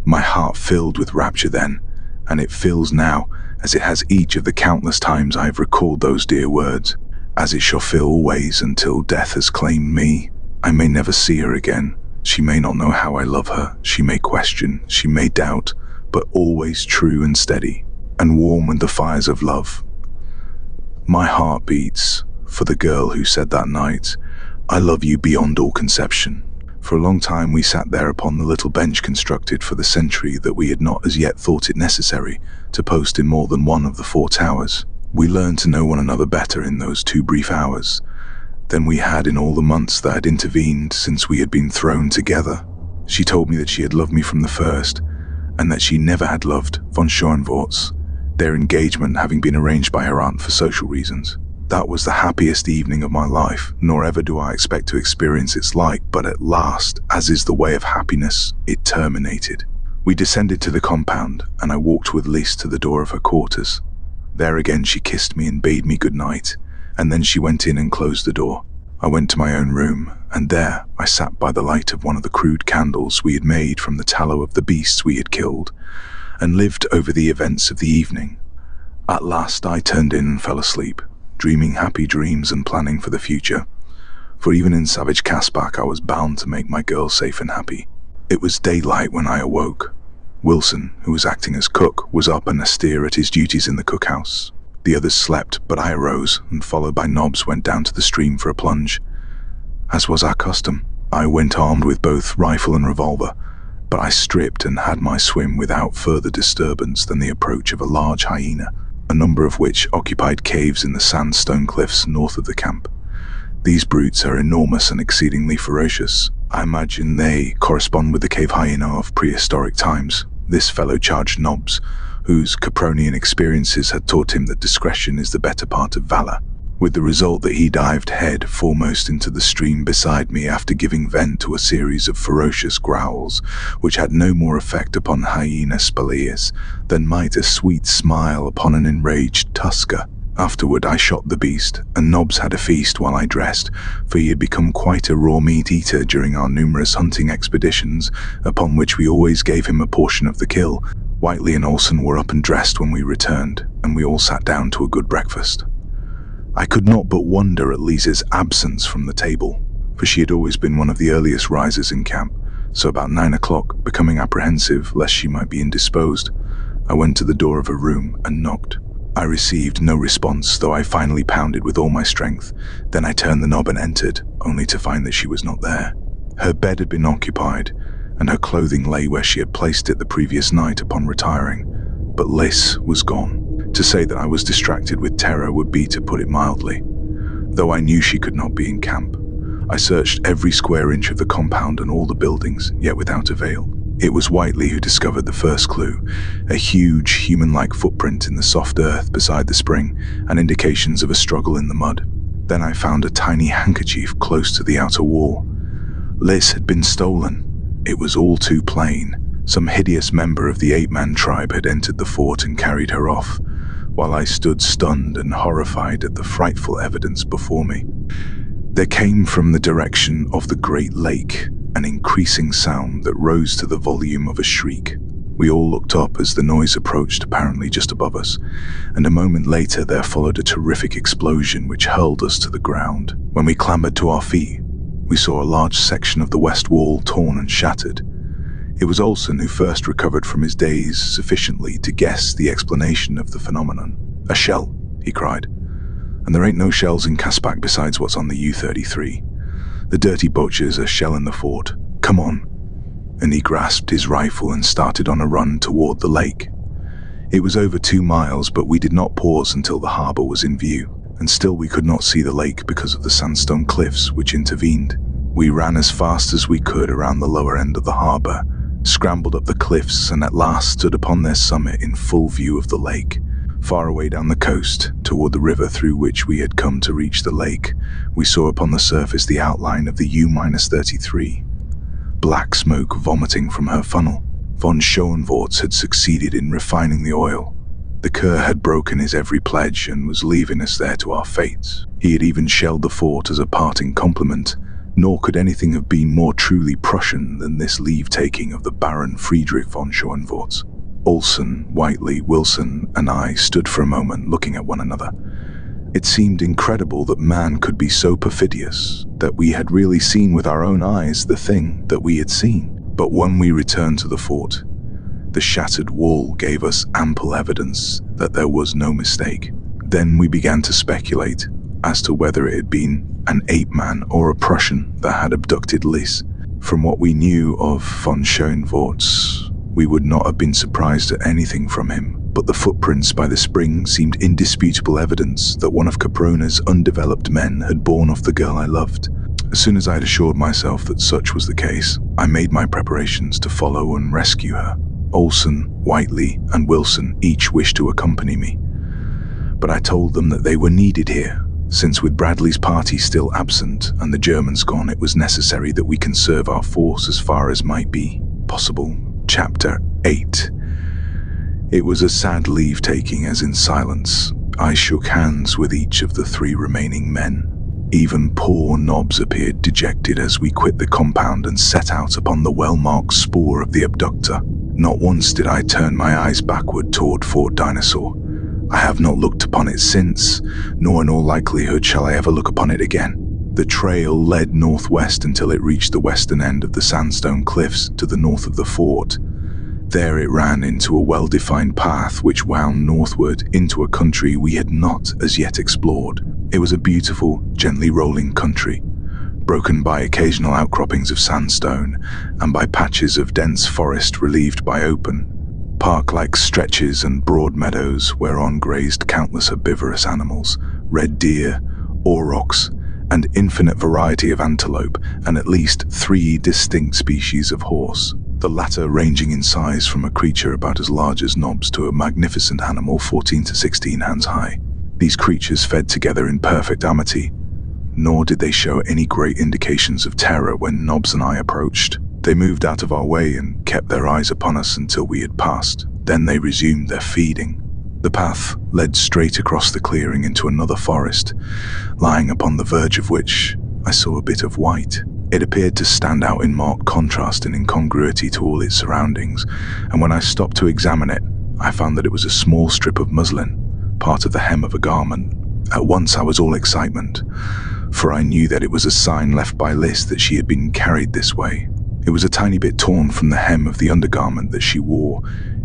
My heart filled with rapture then, and it fills now, as it has each of the countless times I have recalled those dear words, as it shall fill always until death has claimed me. I may never see her again. She may not know how I love her. She may question, she may doubt, but always true and steady, and warm with the fires of love. My heart beats for the girl who said that night, "I love you beyond all conception." For a long time we sat there upon the little bench constructed for the sentry that we had not as yet thought it necessary to post in more than one of the 4 towers. We learned to know one another better in those 2 brief hours than we had in all the months that had intervened since we had been thrown together. She told me that she had loved me from the first, and that she never had loved von Schoenvorts, their engagement having been arranged by her aunt for social reasons. That was the happiest evening of my life, nor ever do I expect to experience its like, but at last, as is the way of happiness, it terminated. We descended to the compound, and I walked with Lys to the door of her quarters. There again she kissed me and bade me good night, and then she went in and closed the door. I went to my own room, and there I sat by the light of one of the crude candles we had made from the tallow of the beasts we had killed, and lived over the events of the evening. At last I turned in and fell asleep, dreaming happy dreams and planning for the future. For even in savage Caspak I was bound to make my girl safe and happy. It was daylight when I awoke. Wilson, who was acting as cook, was up and astir at his duties in the cookhouse. The others slept, but I arose, and followed by Nobbs went down to the stream for a plunge. As was our custom, I went armed with both rifle and revolver, but I stripped and had my swim without further disturbance than the approach of a large hyena, a number of which occupied caves in the sandstone cliffs north of the camp. These brutes are enormous and exceedingly ferocious. I imagine they correspond with the cave hyena of prehistoric times. This fellow charged Nobbs, whose Capronian experiences had taught him that discretion is the better part of valor, with the result that he dived head foremost into the stream beside me after giving vent to a series of ferocious growls, which had no more effect upon hyena Spalius than might a sweet smile upon an enraged tusker. Afterward I shot the beast, and Nobbs had a feast while I dressed, for he had become quite a raw meat eater during our numerous hunting expeditions, upon which we always gave him a portion of the kill. Whiteley and Olsen were up and dressed when we returned, and we all sat down to a good breakfast. I could not but wonder at Lisa's absence from the table, for she had always been one of the earliest risers in camp, so about 9 o'clock, becoming apprehensive lest she might be indisposed, I went to the door of her room and knocked. I received no response, though I finally pounded with all my strength. Then I turned the knob and entered, only to find that she was not there. Her bed had been occupied, and her clothing lay where she had placed it the previous night upon retiring, but Lys was gone. To say that I was distracted with terror would be to put it mildly. Though I knew she could not be in camp, I searched every square inch of the compound and all the buildings, yet without avail. It was Whiteley who discovered the first clue, a huge human-like footprint in the soft earth beside the spring, and indications of a struggle in the mud. Then I found a tiny handkerchief close to the outer wall. Lys had been stolen. It was all too plain. Some hideous member of the ape-man tribe had entered the fort and carried her off, while I stood stunned and horrified at the frightful evidence before me. There came from the direction of the Great Lake an increasing sound that rose to the volume of a shriek. We all looked up as the noise approached, apparently just above us, and a moment later there followed a terrific explosion which hurled us to the ground. When we clambered to our feet, we saw a large section of the west wall torn and shattered. It was Olsen who first recovered from his daze sufficiently to guess the explanation of the phenomenon. "A shell," he cried. "And there ain't no shells in Caspak besides what's on the U-33. The dirty butchers are shelling the fort. Come on." And he grasped his rifle and started on a run toward the lake. It was over 2 miles, but we did not pause until the harbor was in view, and still we could not see the lake because of the sandstone cliffs which intervened. We ran as fast as we could around the lower end of the harbor, scrambled up the cliffs, and at last stood upon their summit in full view of the lake. Far away down the coast, toward the river through which we had come to reach the lake, we saw upon the surface the outline of the U-33. Black smoke vomiting from her funnel. Von Schoenvorts had succeeded in refining the oil. The cur had broken his every pledge and was leaving us there to our fates. He had even shelled the fort as a parting compliment, nor could anything have been more truly Prussian than this leave-taking of the Baron Friedrich von Schoenvorts. Olsen, Whiteley, Wilson, and I stood for a moment looking at one another. It seemed incredible that man could be so perfidious, that we had really seen with our own eyes the thing that we had seen. But when we returned to the fort, the shattered wall gave us ample evidence that there was no mistake. Then we began to speculate as to whether it had been an ape-man or a Prussian that had abducted Lys. From what we knew of von Schoenvorts, we would not have been surprised at anything from him. but the footprints by the spring seemed indisputable evidence that one of Caprona's undeveloped men had borne off the girl I loved. As soon as I had assured myself that such was the case, I made my preparations to follow and rescue her. Olsen, Whiteley, and Wilson each wished to accompany me, but I told them that they were needed here, since with Bradley's party still absent and the Germans gone, it was necessary that we conserve our force as far as might be possible. Chapter 8. It was a sad leave-taking, as in silence I shook hands with each of the 3 remaining men. Even poor Nobbs appeared dejected as we quit the compound and set out upon the well-marked spoor of the abductor. Not once did I turn my eyes backward toward Fort Dinosaur. I have not looked upon it since, nor in all likelihood shall I ever look upon it again. The trail led northwest until it reached the western end of the sandstone cliffs to the north of the fort. There it ran into a well-defined path which wound northward into a country we had not as yet explored. It was a beautiful, gently rolling country, broken by occasional outcroppings of sandstone and by patches of dense forest relieved by open, park-like stretches and broad meadows whereon grazed countless herbivorous animals, red deer, aurochs, and infinite variety of antelope, and at least 3 distinct species of horse, the latter ranging in size from a creature about as large as Nobbs to a magnificent animal 14 to 16 hands high. These creatures fed together in perfect amity, nor did they show any great indications of terror when Nobbs and I approached. They moved out of our way and kept their eyes upon us until we had passed. Then they resumed their feeding. The path led straight across the clearing into another forest, lying upon the verge of which I saw a bit of white. It appeared to stand out in marked contrast and incongruity to all its surroundings, and when I stopped to examine it, I found that it was a small strip of muslin, part of the hem of a garment. At once I was all excitement, for I knew that it was a sign left by Liz that she had been carried this way. It was a tiny bit torn from the hem of the undergarment that she wore,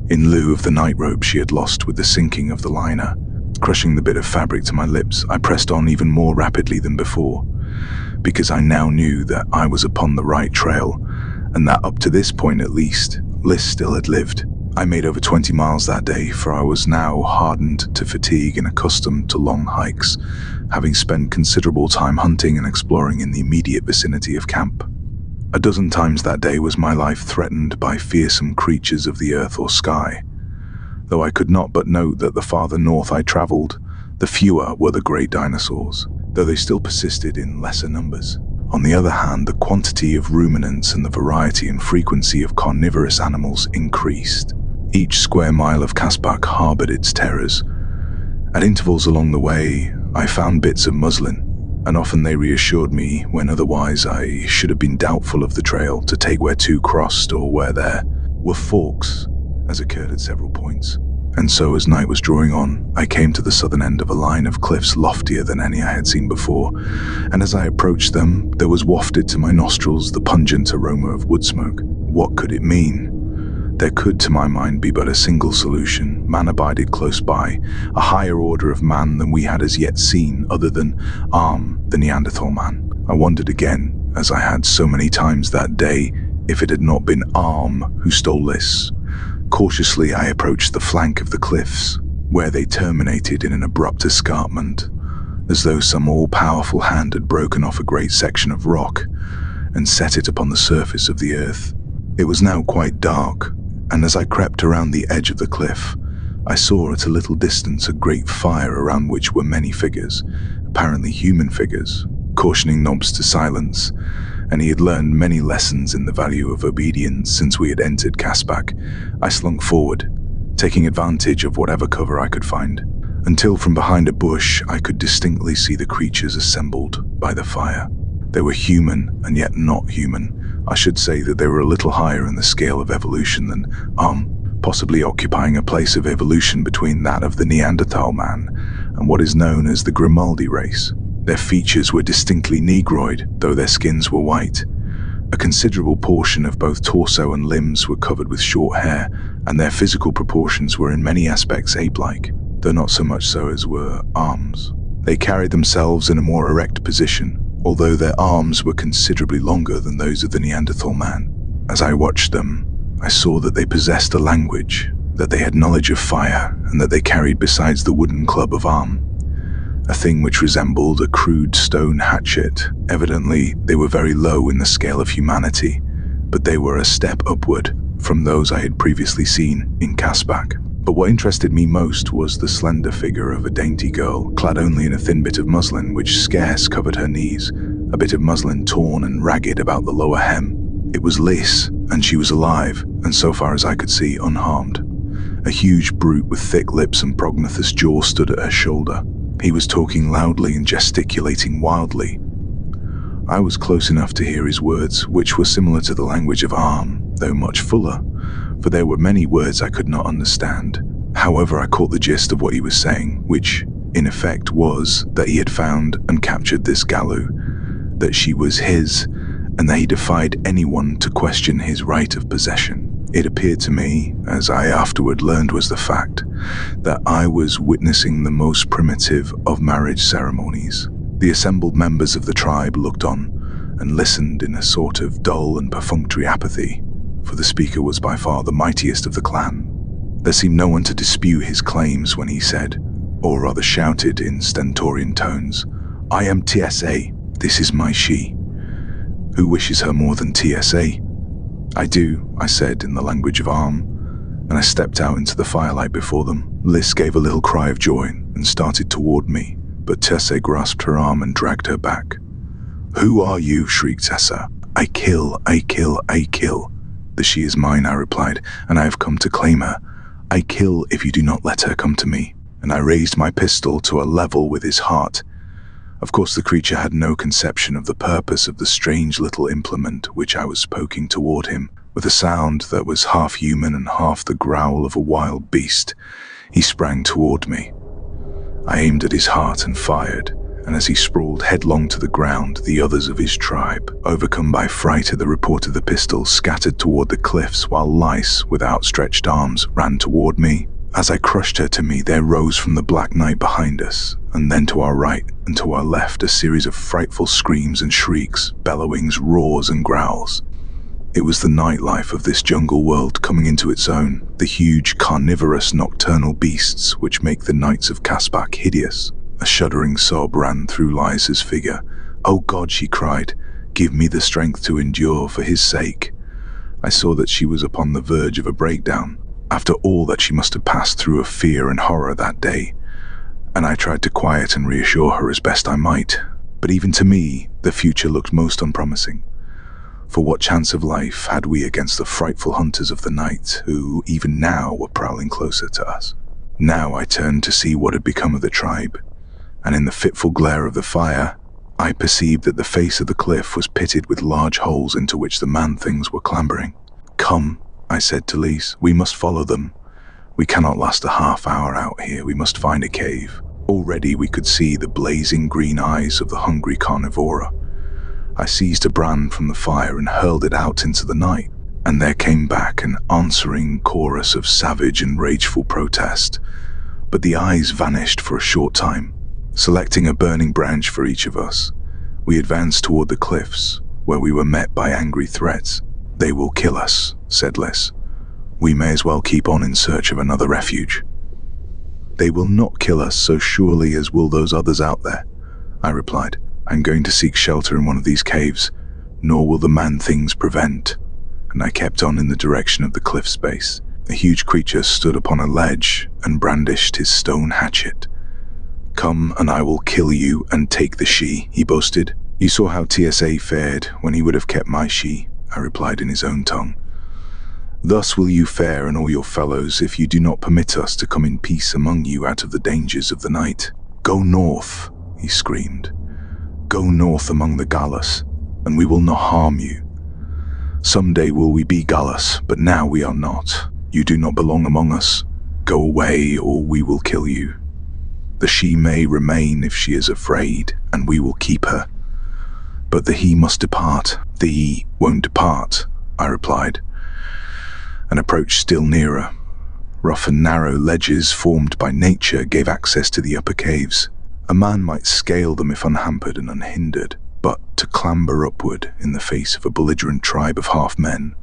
in lieu of the nightrobe she had lost with the sinking of the liner. Crushing the bit of fabric to my lips, I pressed on even more rapidly than before, because I now knew that I was upon the right trail, and that up to this point at least, Liz still had lived. I made over 20 miles that day, for I was now hardened to fatigue and accustomed to long hikes, having spent considerable time hunting and exploring in the immediate vicinity of camp. A dozen times that day was my life threatened by fearsome creatures of the earth or sky, though I could not but note that the farther north I traveled, the fewer were the great dinosaurs, though they still persisted in lesser numbers. On the other hand, the quantity of ruminants and the variety and frequency of carnivorous animals increased. Each square mile of Caspak harbored its terrors. At intervals along the way, I found bits of muslin, and often they reassured me when otherwise I should have been doubtful of the trail to take where 2 crossed or where there were forks, as occurred at several points. And so as night was drawing on, I came to the southern end of a line of cliffs loftier than any I had seen before, and as I approached them, there was wafted to my nostrils the pungent aroma of wood smoke. What could it mean? There could, to my mind, be but a single solution. Man abided close by, a higher order of man than we had as yet seen, other than Arm, the Neanderthal man. I wondered again, as I had so many times that day, if it had not been Arm who stole this. Cautiously I approached the flank of the cliffs, where they terminated in an abrupt escarpment, as though some all-powerful hand had broken off a great section of rock and set it upon the surface of the earth. It was now quite dark, and as I crept around the edge of the cliff, I saw at a little distance a great fire around which were many figures, apparently human figures, cautioning Nobbs to silence, and he had learned many lessons in the value of obedience since we had entered Caspak. I slunk forward, taking advantage of whatever cover I could find, until from behind a bush I could distinctly see the creatures assembled by the fire. They were human and yet not human. I should say that they were a little higher in the scale of evolution than possibly occupying a place of evolution between that of the Neanderthal man and what is known as the Grimaldi race. Their features were distinctly negroid, though their skins were white. A considerable portion of both torso and limbs were covered with short hair, and their physical proportions were in many aspects ape-like, though not so much so as were arms. They carried themselves in a more erect position, although their arms were considerably longer than those of the Neanderthal man. As I watched them, I saw that they possessed a language that they had knowledge of fire and that they carried besides the wooden club of arm a thing which resembled a crude stone hatchet. Evidently, they were very low in the scale of humanity, but they were a step upward from those I had previously seen in Caspak. But what interested me most was the slender figure of a dainty girl, clad only in a thin bit of muslin which scarce covered her knees, a bit of muslin torn and ragged about the lower hem. It was Lys, and she was alive, and so far as I could see, unharmed. A huge brute with thick lips and prognathous jaw stood at her shoulder. He was talking loudly and gesticulating wildly. I was close enough to hear his words, which were similar to the language of Arm, though much fuller, for there were many words I could not understand. However, I caught the gist of what he was saying, which, in effect, was that he had found and captured this Gallu, that she was his, and that he defied anyone to question his right of possession. It appeared to me, as I afterward learned was the fact, that I was witnessing the most primitive of marriage ceremonies. The assembled members of the tribe looked on and listened in a sort of dull and perfunctory apathy, for the speaker was by far the mightiest of the clan. There seemed no one to dispute his claims when he said, or rather shouted in stentorian tones, "I am TSA, this is my she. Who wishes her more than TSA? I do," I said in the language of Arm, and I stepped out into the firelight before them. Lys gave a little cry of joy and started toward me, but Tessa grasped her arm and dragged her back. "Who are you?" shrieked Tessa. I kill. The she is mine," I replied, "and I have come to claim her. I kill if you do not let her come to me." And I raised my pistol to a level with his heart. Of course, the creature had no conception of the purpose of the strange little implement which I was poking toward him. With a sound that was half human and half the growl of a wild beast, he sprang toward me. I aimed at his heart and fired, and as he sprawled headlong to the ground, the others of his tribe, overcome by fright at the report of the pistol, scattered toward the cliffs, while Lys, with outstretched arms, ran toward me. As I crushed her to me, there rose from the black night behind us, and then to our right and to our left, a series of frightful screams and shrieks, bellowings, roars and growls. It was the nightlife of this jungle world coming into its own, the huge carnivorous nocturnal beasts which make the nights of Caspak hideous. A shuddering sob ran through Lys's figure. "Oh God," she cried, "give me the strength to endure for his sake." I saw that she was upon the verge of a breakdown, after all that she must have passed through of fear and horror that day, and I tried to quiet and reassure her as best I might. But even to me, the future looked most unpromising. For what chance of life had we against the frightful hunters of the night, who, even now, were prowling closer to us? Now I turned to see what had become of the tribe, and in the fitful glare of the fire, I perceived that the face of the cliff was pitted with large holes into which the man-things were clambering. "Come," I said to Lys, "we must follow them. We cannot last a half hour out here. We must find a cave." Already we could see the blazing green eyes of the hungry carnivora. I seized a brand from the fire and hurled it out into the night, and there came back an answering chorus of savage and rageful protest. But the eyes vanished for a short time. Selecting a burning branch for each of us, we advanced toward the cliffs, where we were met by angry threats. "They will kill us," said Lys. "We may as well keep on in search of another refuge." "They will not kill us so surely as will those others out there," I replied. "I'm going to seek shelter in one of these caves, nor will the man-things prevent." And I kept on in the direction of the cliff's base. A huge creature stood upon a ledge and brandished his stone hatchet. "Come, and I will kill you and take the she," he boasted. "You saw how TSA fared when he would have kept my she," I replied in his own tongue. "Thus will you fare and all your fellows if you do not permit us to come in peace among you out of the dangers of the night. Go north," he screamed. "Go north among the Gallus, and we will not harm you. Someday will we be Gallus, but now we are not. You do not belong among us. Go away, or we will kill you. The she may remain if she is afraid, and we will keep her. But the he must depart." "The he won't depart," I replied, and approached still nearer. Rough and narrow ledges formed by nature gave access to the upper caves. A man might scale them if unhampered and unhindered, but to clamber upward in the face of a belligerent tribe of half-men,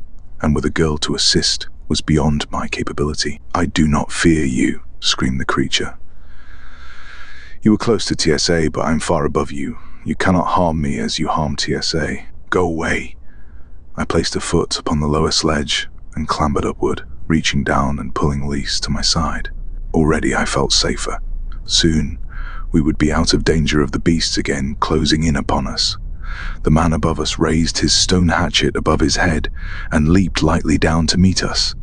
and with a girl to assist, was beyond my capability. "I do not fear you," screamed the creature. "You were close to TSA, but I'm far above you. You cannot harm me as you harm TSA. Go away." I placed a foot upon the lowest ledge and clambered upward, reaching down and pulling Lise to my side. Already I felt safer. Soon, we would be out of danger of the beasts again closing in upon us. The man above us raised his stone hatchet above his head and leaped lightly down to meet us.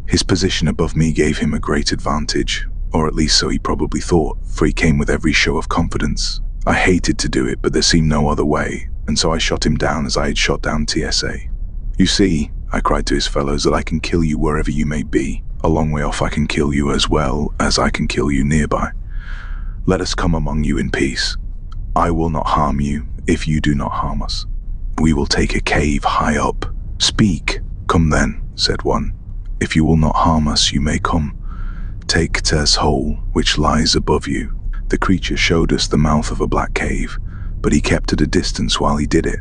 His position above me gave him a great advantage, or at least so he probably thought, for he came with every show of confidence. I hated to do it, but there seemed no other way, and so I shot him down as I had shot down TSA. "You see," I cried to his fellows, "that I can kill you wherever you may be. A long way off I can kill you as well as I can kill you nearby. Let us come among you in peace. I will not harm you if you do not harm us. We will take a cave high up." "Speak." "Come then," said one. "If you will not harm us, you may come. Take Tess hole, which lies above you." The creature showed us the mouth of a black cave, but he kept at a distance while he did it,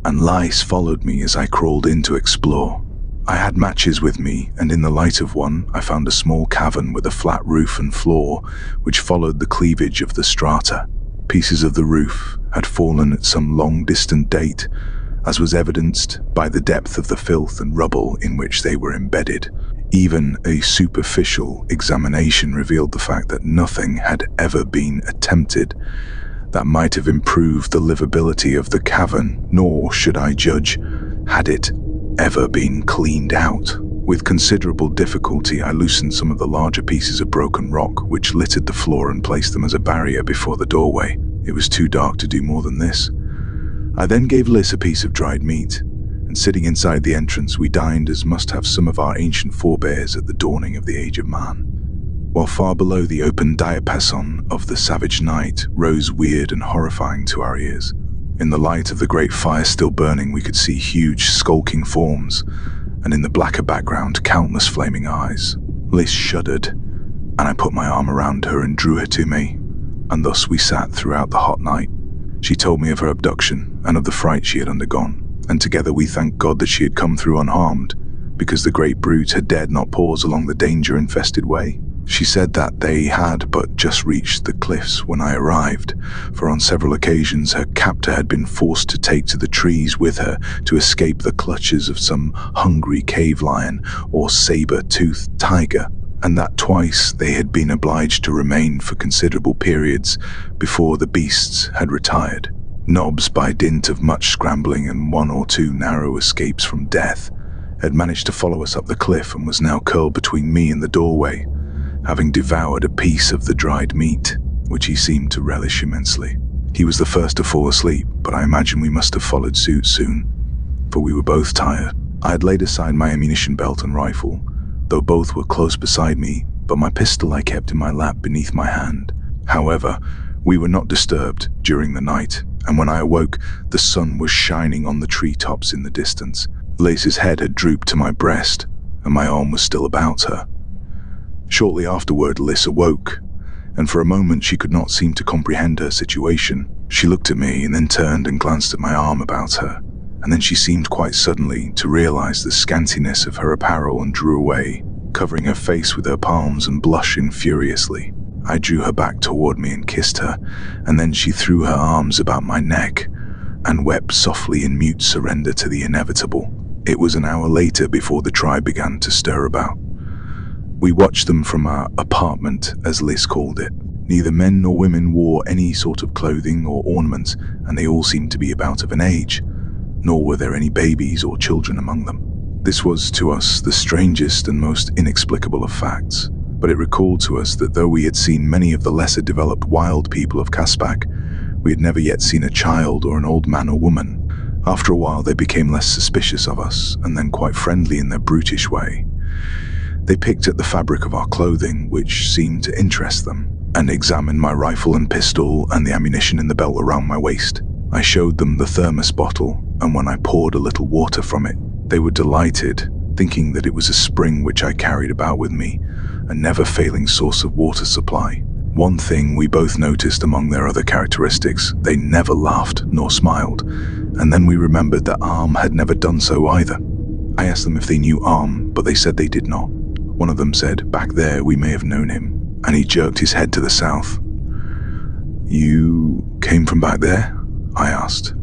and Lise followed me as I crawled in to explore. I had matches with me, and in the light of one, I found a small cavern with a flat roof and floor, which followed the cleavage of the strata. Pieces of the roof had fallen at some long-distant date, as was evidenced by the depth of the filth and rubble in which they were embedded. Even a superficial examination revealed the fact that nothing had ever been attempted that might have improved the livability of the cavern, nor, should I judge, had it ever been cleaned out. With considerable difficulty, I loosened some of the larger pieces of broken rock which littered the floor and placed them as a barrier before the doorway. It was too dark to do more than this. I then gave Liz a piece of dried meat, and sitting inside the entrance, we dined as must have some of our ancient forebears at the dawning of the age of man. While far below the open diapason of the savage night rose weird and horrifying to our ears. In the light of the great fire still burning, we could see huge, skulking forms, and in the blacker background, countless flaming eyes. Liz shuddered, and I put my arm around her and drew her to me, and thus we sat throughout the hot night. She told me of her abduction and of the fright she had undergone, and together we thanked God that she had come through unharmed, because the great brute had dared not pause along the danger-infested way. She said that they had but just reached the cliffs when I arrived, for on several occasions her captor had been forced to take to the trees with her to escape the clutches of some hungry cave lion or saber-toothed tiger, and that twice they had been obliged to remain for considerable periods before the beasts had retired. Nobbs, by dint of much scrambling and one or two narrow escapes from death, had managed to follow us up the cliff and was now curled between me and the doorway, having devoured a piece of the dried meat, which he seemed to relish immensely. He was the first to fall asleep, but I imagine we must have followed suit soon, for we were both tired. I had laid aside my ammunition belt and rifle, though both were close beside me, but my pistol I kept in my lap beneath my hand. However, we were not disturbed during the night, and when I awoke, the sun was shining on the treetops in the distance. Lisa's head had drooped to my breast, and my arm was still about her. Shortly afterward, Liz awoke, and for a moment she could not seem to comprehend her situation. She looked at me and then turned and glanced at my arm about her, and then she seemed quite suddenly to realize the scantiness of her apparel and drew away, covering her face with her palms and blushing furiously. I drew her back toward me and kissed her, and then she threw her arms about my neck and wept softly in mute surrender to the inevitable. It was an hour later before the tribe began to stir about. We watched them from our apartment, as Liz called it. Neither men nor women wore any sort of clothing or ornaments, and they all seemed to be about of an age, nor were there any babies or children among them. This was, to us, the strangest and most inexplicable of facts, but it recalled to us that though we had seen many of the lesser developed wild people of Caspak, we had never yet seen a child or an old man or woman. After a while, they became less suspicious of us, and then quite friendly in their brutish way. They picked at the fabric of our clothing, which seemed to interest them, and examined my rifle and pistol and the ammunition in the belt around my waist. I showed them the thermos bottle, and when I poured a little water from it, they were delighted, thinking that it was a spring which I carried about with me, a never-failing source of water supply. One thing we both noticed among their other characteristics: they never laughed nor smiled, and then we remembered that Arm had never done so either. I asked them if they knew but they said they did not. One of them said, "Back there, we may have known him," and he jerked his head to the south. "You came from back there?" I asked.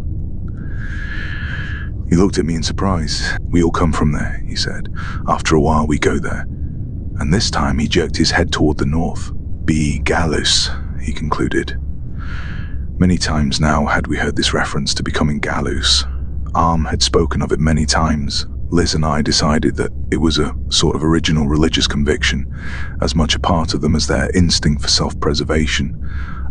He looked at me in surprise. "We all come from there," he said. "After a while, we go there." And this time, he jerked his head toward the north. "Be Gallus," he concluded. Many times now had we heard this reference to becoming Gallus. Had spoken of it many times. Liz and I decided that it was a sort of original religious conviction, as much a part of them as their instinct for self-preservation,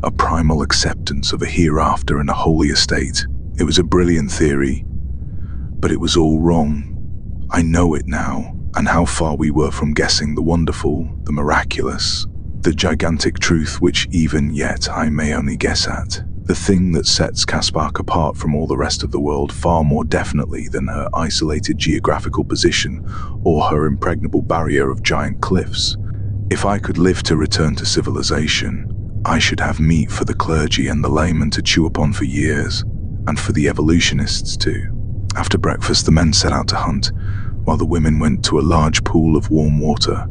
a primal acceptance of a hereafter and a holy estate. It was a brilliant theory, but it was all wrong. I know it now, and how far we were from guessing the wonderful, the miraculous, the gigantic truth which even yet I may only guess at. The thing that sets Caspak apart from all the rest of the world far more definitely than her isolated geographical position or her impregnable barrier of giant cliffs. If I could live to return to civilization, I should have meat for the clergy and the laymen to chew upon for years, and for the evolutionists too. After breakfast, the men set out to hunt, while the women went to a large pool of warm water,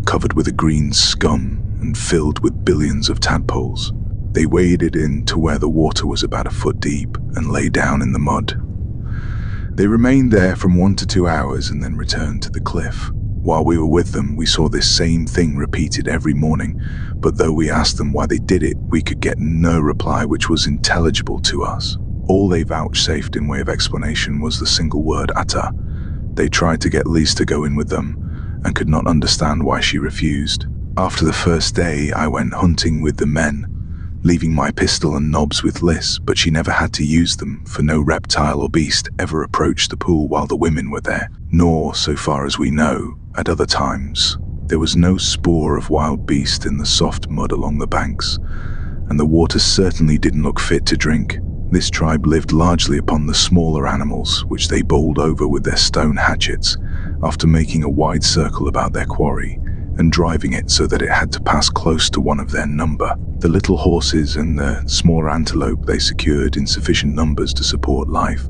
covered with a green scum and filled with billions of tadpoles. They waded in to where the water was about a foot deep and lay down in the mud. They remained there from 1 to 2 hours and then returned to the cliff. While we were with them, we saw this same thing repeated every morning, but though we asked them why they did it, we could get no reply which was intelligible to us. All they vouchsafed in way of explanation was the single word "ata." They tried to get Liz to go in with them, and could not understand why she refused. After the first day, I went hunting with the men, leaving my pistol and knobs with Liz, but she never had to use them, for no reptile or beast ever approached the pool while the women were there, nor, so far as we know, at other times. There was no spore of wild beast in the soft mud along the banks, and the water certainly didn't look fit to drink. This tribe lived largely upon the smaller animals, which they bowled over with their stone hatchets, after making a wide circle about their quarry, and driving it so that it had to pass close to one of their number. The little horses and the smaller antelope they secured in sufficient numbers to support life,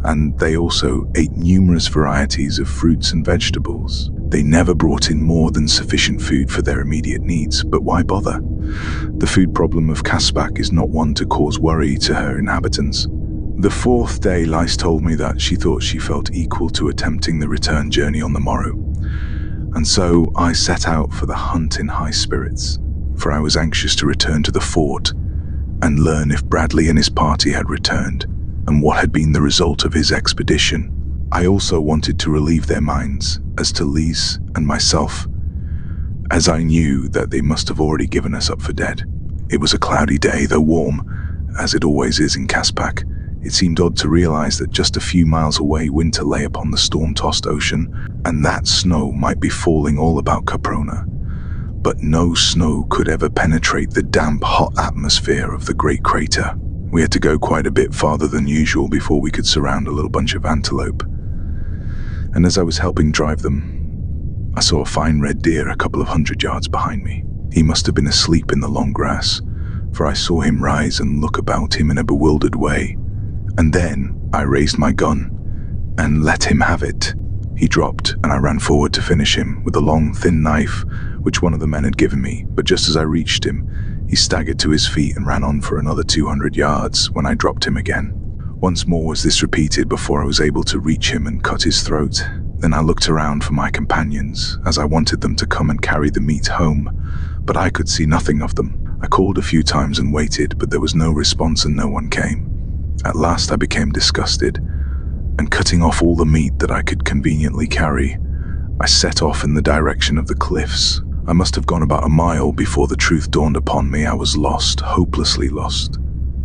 and they also ate numerous varieties of fruits and vegetables. They never brought in more than sufficient food for their immediate needs, but why bother? The food problem of Caspak is not one to cause worry to her inhabitants. The fourth day, Lice told me that she thought she felt equal to attempting the return journey on the morrow. And so I set out for the hunt in high spirits, for I was anxious to return to the fort and learn if Bradley and his party had returned, and what had been the result of his expedition. I also wanted to relieve their minds as to Liz and myself, as I knew that they must have already given us up for dead. It was a cloudy day, though warm, as it always is in Caspak. It seemed odd to realize that just a few miles away winter lay upon the storm-tossed ocean, and that snow might be falling all about Caprona. But no snow could ever penetrate the damp, hot atmosphere of the great crater. We had to go quite a bit farther than usual before we could surround a little bunch of antelope. And as I was helping drive them, I saw a fine red deer a couple of 100 yards behind me. He must have been asleep in the long grass, for I saw him rise and look about him in a bewildered way. And then I raised my gun and let him have it. He dropped, and I ran forward to finish him with a long, thin knife which one of the men had given me, but just as I reached him, he staggered to his feet and ran on for another 200 yards when I dropped him again. Once more was this repeated before I was able to reach him and cut his throat. Then I looked around for my companions, as I wanted them to come and carry the meat home, but I could see nothing of them. I called a few times and waited, but there was no response and no one came. At last I became disgusted, and cutting off all the meat that I could conveniently carry, I set off in the direction of the cliffs. I must have gone about a mile before the truth dawned upon me. I was lost, hopelessly lost.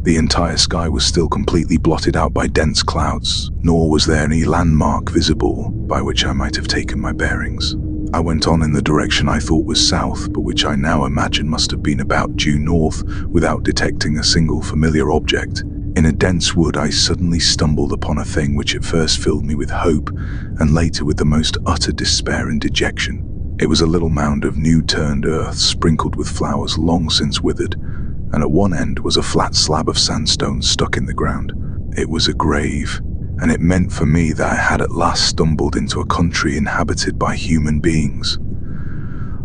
The entire sky was still completely blotted out by dense clouds, nor was there any landmark visible by which I might have taken my bearings. I went on in the direction I thought was south, but which I now imagine must have been about due north, without detecting a single familiar object. In a dense wood, I suddenly stumbled upon a thing which at first filled me with hope, and later with the most utter despair and dejection. It was a little mound of new-turned earth, sprinkled with flowers long since withered, and at one end was a flat slab of sandstone stuck in the ground. It was a grave, and it meant for me that I had at last stumbled into a country inhabited by human beings.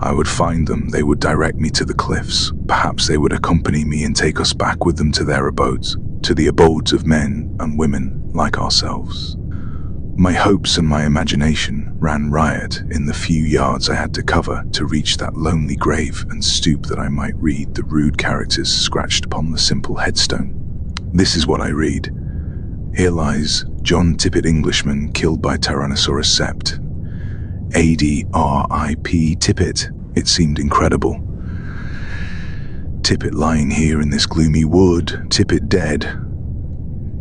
I would find them, they would direct me to the cliffs, perhaps they would accompany me and take us back with them to their abodes, to the abodes of men and women like ourselves. My hopes and my imagination ran riot in the few yards I had to cover to reach that lonely grave and stoop that I might read the rude characters scratched upon the simple headstone. This is what I read. Here lies John Tippet, Englishman, killed by Tyrannosaurus sept. A.D.R.I.P. Tippet. It seemed incredible. Tippet lying here in this gloomy wood, Tippet dead.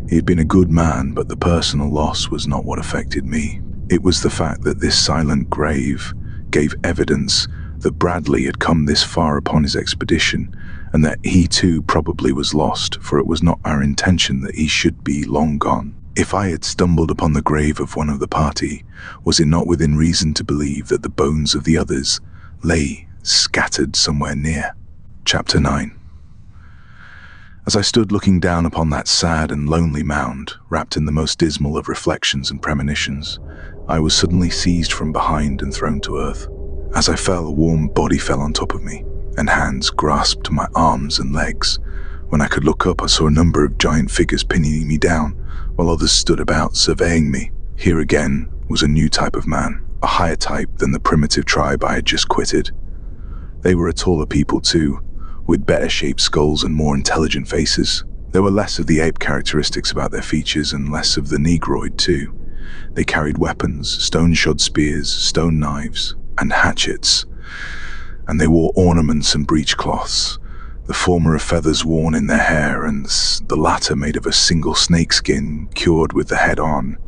He had been a good man, but the personal loss was not what affected me. It was the fact that this silent grave gave evidence that Bradley had come this far upon his expedition, and that he too probably was lost, for it was not our intention that he should be long gone. If I had stumbled upon the grave of one of the party, was it not within reason to believe that the bones of the others lay scattered somewhere near? Chapter 9. As I stood looking down upon that sad and lonely mound, wrapped in the most dismal of reflections and premonitions, I was suddenly seized from behind and thrown to earth. As I fell, a warm body fell on top of me, and hands grasped my arms and legs. When I could look up, I saw a number of giant figures pinning me down, while others stood about, surveying me. Here again was a new type of man, a higher type than the primitive tribe I had just quitted. They were a taller people too, with better-shaped skulls and more intelligent faces. There were less of the ape characteristics about their features and less of the negroid too. They carried weapons, stone-shod spears, stone knives, and hatchets, and they wore ornaments and breechcloths, the former of feathers worn in their hair, and the latter made of a single snakeskin cured with the head on,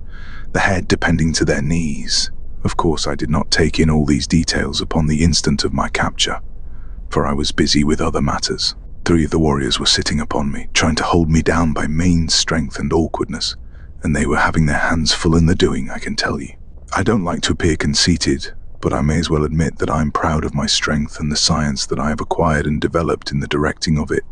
the head depending to their knees. Of course, I did not take in all these details upon the instant of my capture, for I was busy with other matters. 3 of the warriors were sitting upon me, trying to hold me down by main strength and awkwardness, and they were having their hands full in the doing, I can tell you. I don't like to appear conceited, but I may as well admit that I am proud of my strength and the science that I have acquired and developed in the directing of it.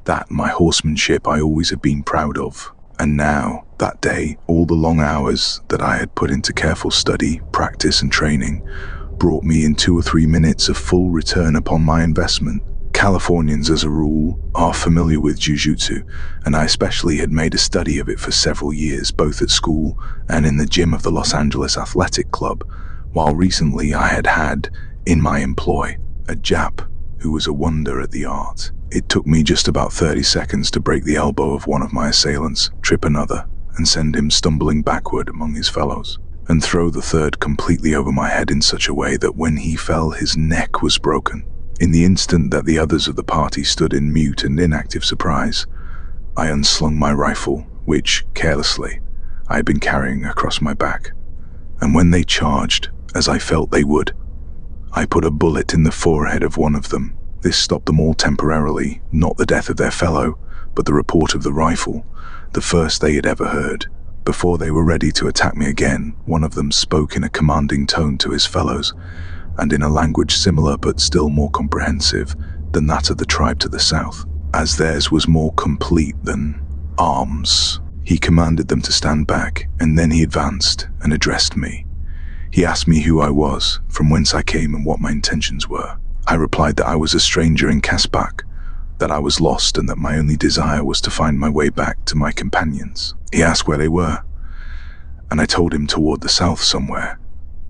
That my horsemanship I always have been proud of. And now, that day, all the long hours that I had put into careful study, practice and training brought me in 2 or 3 minutes of full return upon my investment. Californians, as a rule, are familiar with jujutsu, and I especially had made a study of it for several years, both at school and in the gym of the Los Angeles Athletic Club, while recently I had in my employ a Jap who was a wonder at the art. It took me just about 30 seconds to break the elbow of one of my assailants, trip another, and send him stumbling backward among his fellows, and throw the third completely over my head in such a way that when he fell his neck was broken. In the instant that the others of the party stood in mute and inactive surprise, I unslung my rifle, which, carelessly, I had been carrying across my back, and when they charged, as I felt they would, I put a bullet in the forehead of one of them. This stopped them all temporarily, not the death of their fellow, but the report of the rifle, the first they had ever heard. Before they were ready to attack me again, one of them spoke in a commanding tone to his fellows, and in a language similar but still more comprehensive than that of the tribe to the south, as theirs was more complete than arms. He commanded them to stand back, and then he advanced and addressed me. He asked me who I was, from whence I came, and what my intentions were. I replied that I was a stranger in Caspak, that I was lost, and that my only desire was to find my way back to my companions. He asked where they were, and I told him toward the south somewhere,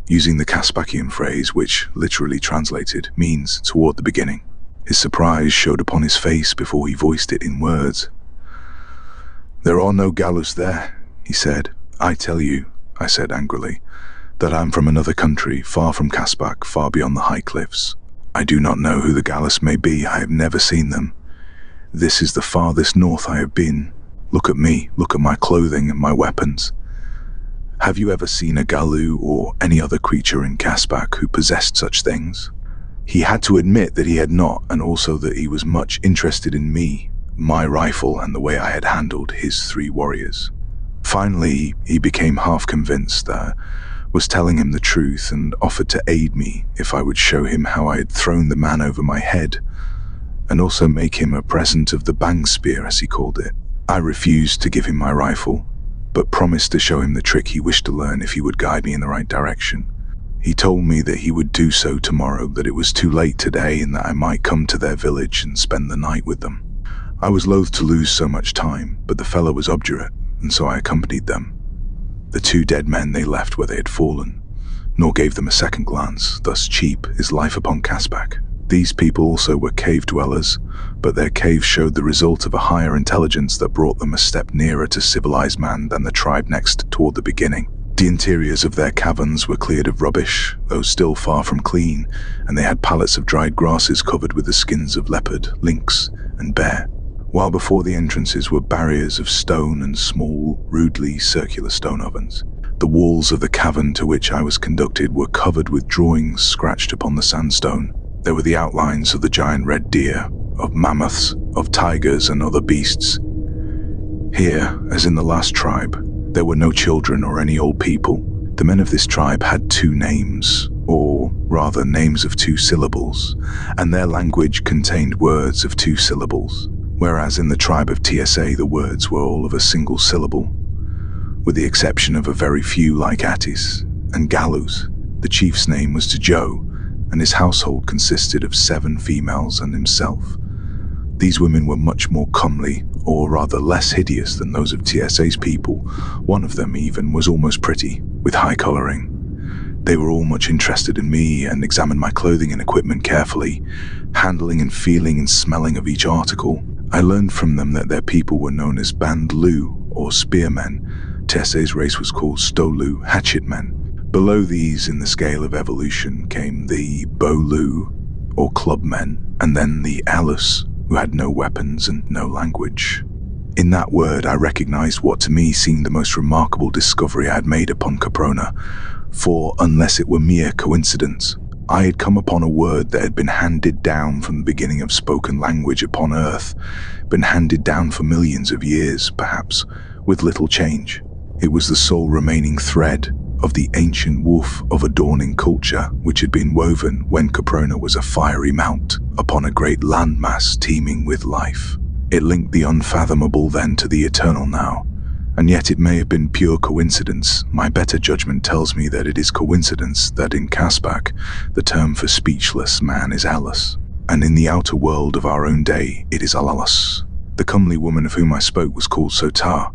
using the Caspakian phrase, which, literally translated, means toward the beginning. His surprise showed upon his face before he voiced it in words. "There are no gallows there," he said. "I tell you," I said angrily, "that I'm from another country, far from Caspak, far beyond the high cliffs. I do not know who the gallows may be, I have never seen them. This is the farthest north I have been. Look at me, look at my clothing and my weapons. Have you ever seen a galoo or any other creature in Caspak who possessed such things?" He had to admit that he had not, and also that he was much interested in me, my rifle, and the way I had handled his 3 warriors. Finally, he became half convinced that I was telling him the truth and offered to aid me if I would show him how I had thrown the man over my head, and also make him a present of the bang spear, as he called it. I refused to give him my rifle, but promised to show him the trick he wished to learn if he would guide me in the right direction. He told me that he would do so tomorrow, that it was too late today, and that I might come to their village and spend the night with them. I was loath to lose so much time, but the fellow was obdurate, and so I accompanied them. The two dead men they left where they had fallen, nor gave them a second glance. Thus cheap is life upon Caspak. These people also were cave dwellers, but their caves showed the result of a higher intelligence that brought them a step nearer to civilized man than the tribe next toward the beginning. The interiors of their caverns were cleared of rubbish, though still far from clean, and they had pallets of dried grasses covered with the skins of leopard, lynx, and bear, while before the entrances were barriers of stone and small, rudely circular stone ovens. The walls of the cavern to which I was conducted were covered with drawings scratched upon the sandstone. There were the outlines of the giant red deer, of mammoths, of tigers and other beasts. Here, as in the last tribe, there were no children or any old people. The men of this tribe had two names, or rather names of two syllables, and their language contained words of two syllables, whereas in the tribe of TSA the words were all of a single syllable, with the exception of a very few like Attis and Galus. The chief's name was Joe, and his household consisted of 7 females and himself. These women were much more comely, or rather less hideous than those of TSA's people. One of them even was almost pretty, with high coloring. They were all much interested in me and examined my clothing and equipment carefully, handling and feeling and smelling of each article. I learned from them that their people were known as Bandlu, or spearmen. TSA's race was called Stolu, hatchet men. Below these in the scale of evolution came the Bolu, or clubmen, and then the Alus, who had no weapons and no language. In that word I recognized what to me seemed the most remarkable discovery I had made upon Caprona, for unless it were mere coincidence, I had come upon a word that had been handed down from the beginning of spoken language upon Earth, been handed down for millions of years, perhaps, with little change. It was the sole remaining thread of the ancient woof of a dawning culture which had been woven when Caprona was a fiery mount upon a great landmass teeming with life. It linked the unfathomable then to the eternal now, and yet it may have been pure coincidence. My better judgment tells me that it is coincidence that in Caspak the term for speechless man is Alus, and in the outer world of our own day it is Alalus. The comely woman of whom I spoke was called Sotar,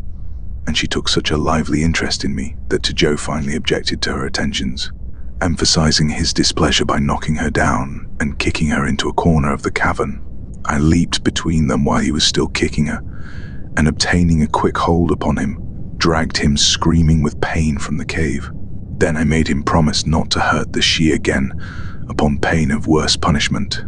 and she took such a lively interest in me that Joe finally objected to her attentions, emphasizing his displeasure by knocking her down and kicking her into a corner of the cavern. I leaped between them while he was still kicking her, and obtaining a quick hold upon him, dragged him screaming with pain from the cave. Then I made him promise not to hurt the she again, upon pain of worse punishment.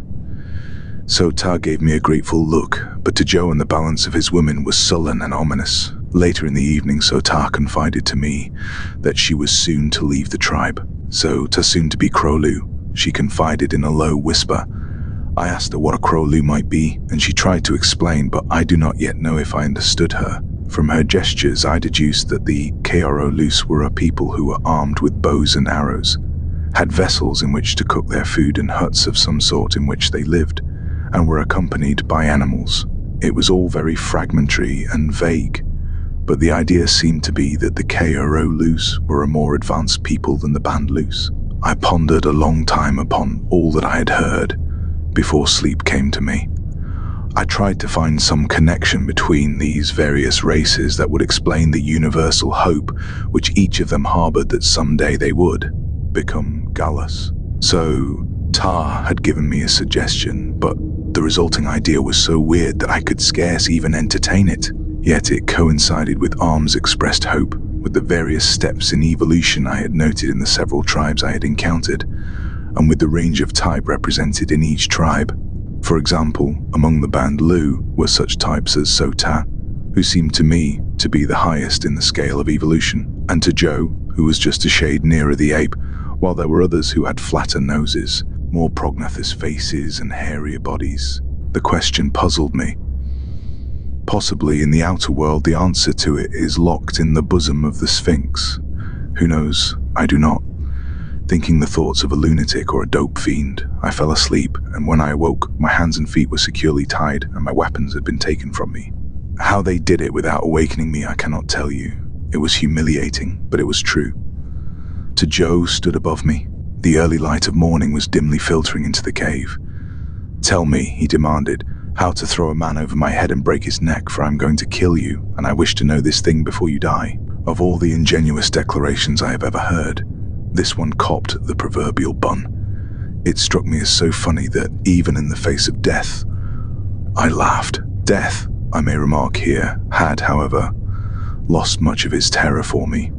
Sotar gave me a grateful look, but Joe and the balance of his women was sullen and ominous. Later in the evening, Sotar confided to me that she was soon to leave the tribe. So, to soon to be Krolu, she confided in a low whisper. I asked her what a Krolu might be, and she tried to explain, but I do not yet know if I understood her. From her gestures, I deduced that the Keorolus were a people who were armed with bows and arrows, had vessels in which to cook their food and huts of some sort in which they lived, and were accompanied by animals. It was all very fragmentary and vague, but the idea seemed to be that the Keorolus were a more advanced people than the Bandlus. I pondered a long time upon all that I had heard before sleep came to me. I tried to find some connection between these various races that would explain the universal hope which each of them harbored that someday they would become Gallus. So Tar had given me a suggestion, but the resulting idea was so weird that I could scarce even entertain it. Yet it coincided with Arm's expressed hope, with the various steps in evolution I had noted in the several tribes I had encountered, and with the range of type represented in each tribe. For example, among the Bandlu were such types as Sotar, who seemed to me to be the highest in the scale of evolution, and to Joe, who was just a shade nearer the ape, while there were others who had flatter noses, more prognathous faces and hairier bodies. The question puzzled me. Possibly in the outer world the answer to it is locked in the bosom of the Sphinx. Who knows? I do not. Thinking the thoughts of a lunatic or a dope fiend, I fell asleep, and when I awoke, my hands and feet were securely tied and my weapons had been taken from me. How they did it without awakening me I cannot tell you. It was humiliating, but it was true. To Joe stood above me. The early light of morning was dimly filtering into the cave. "Tell me," he demanded, "how to throw a man over my head and break his neck, for I'm going to kill you, and I wish to know this thing before you die." Of all the ingenuous declarations I have ever heard, this one copped the proverbial bun. It struck me as so funny that even in the face of death, I laughed. Death, I may remark here, had, however, lost much of its terror for me.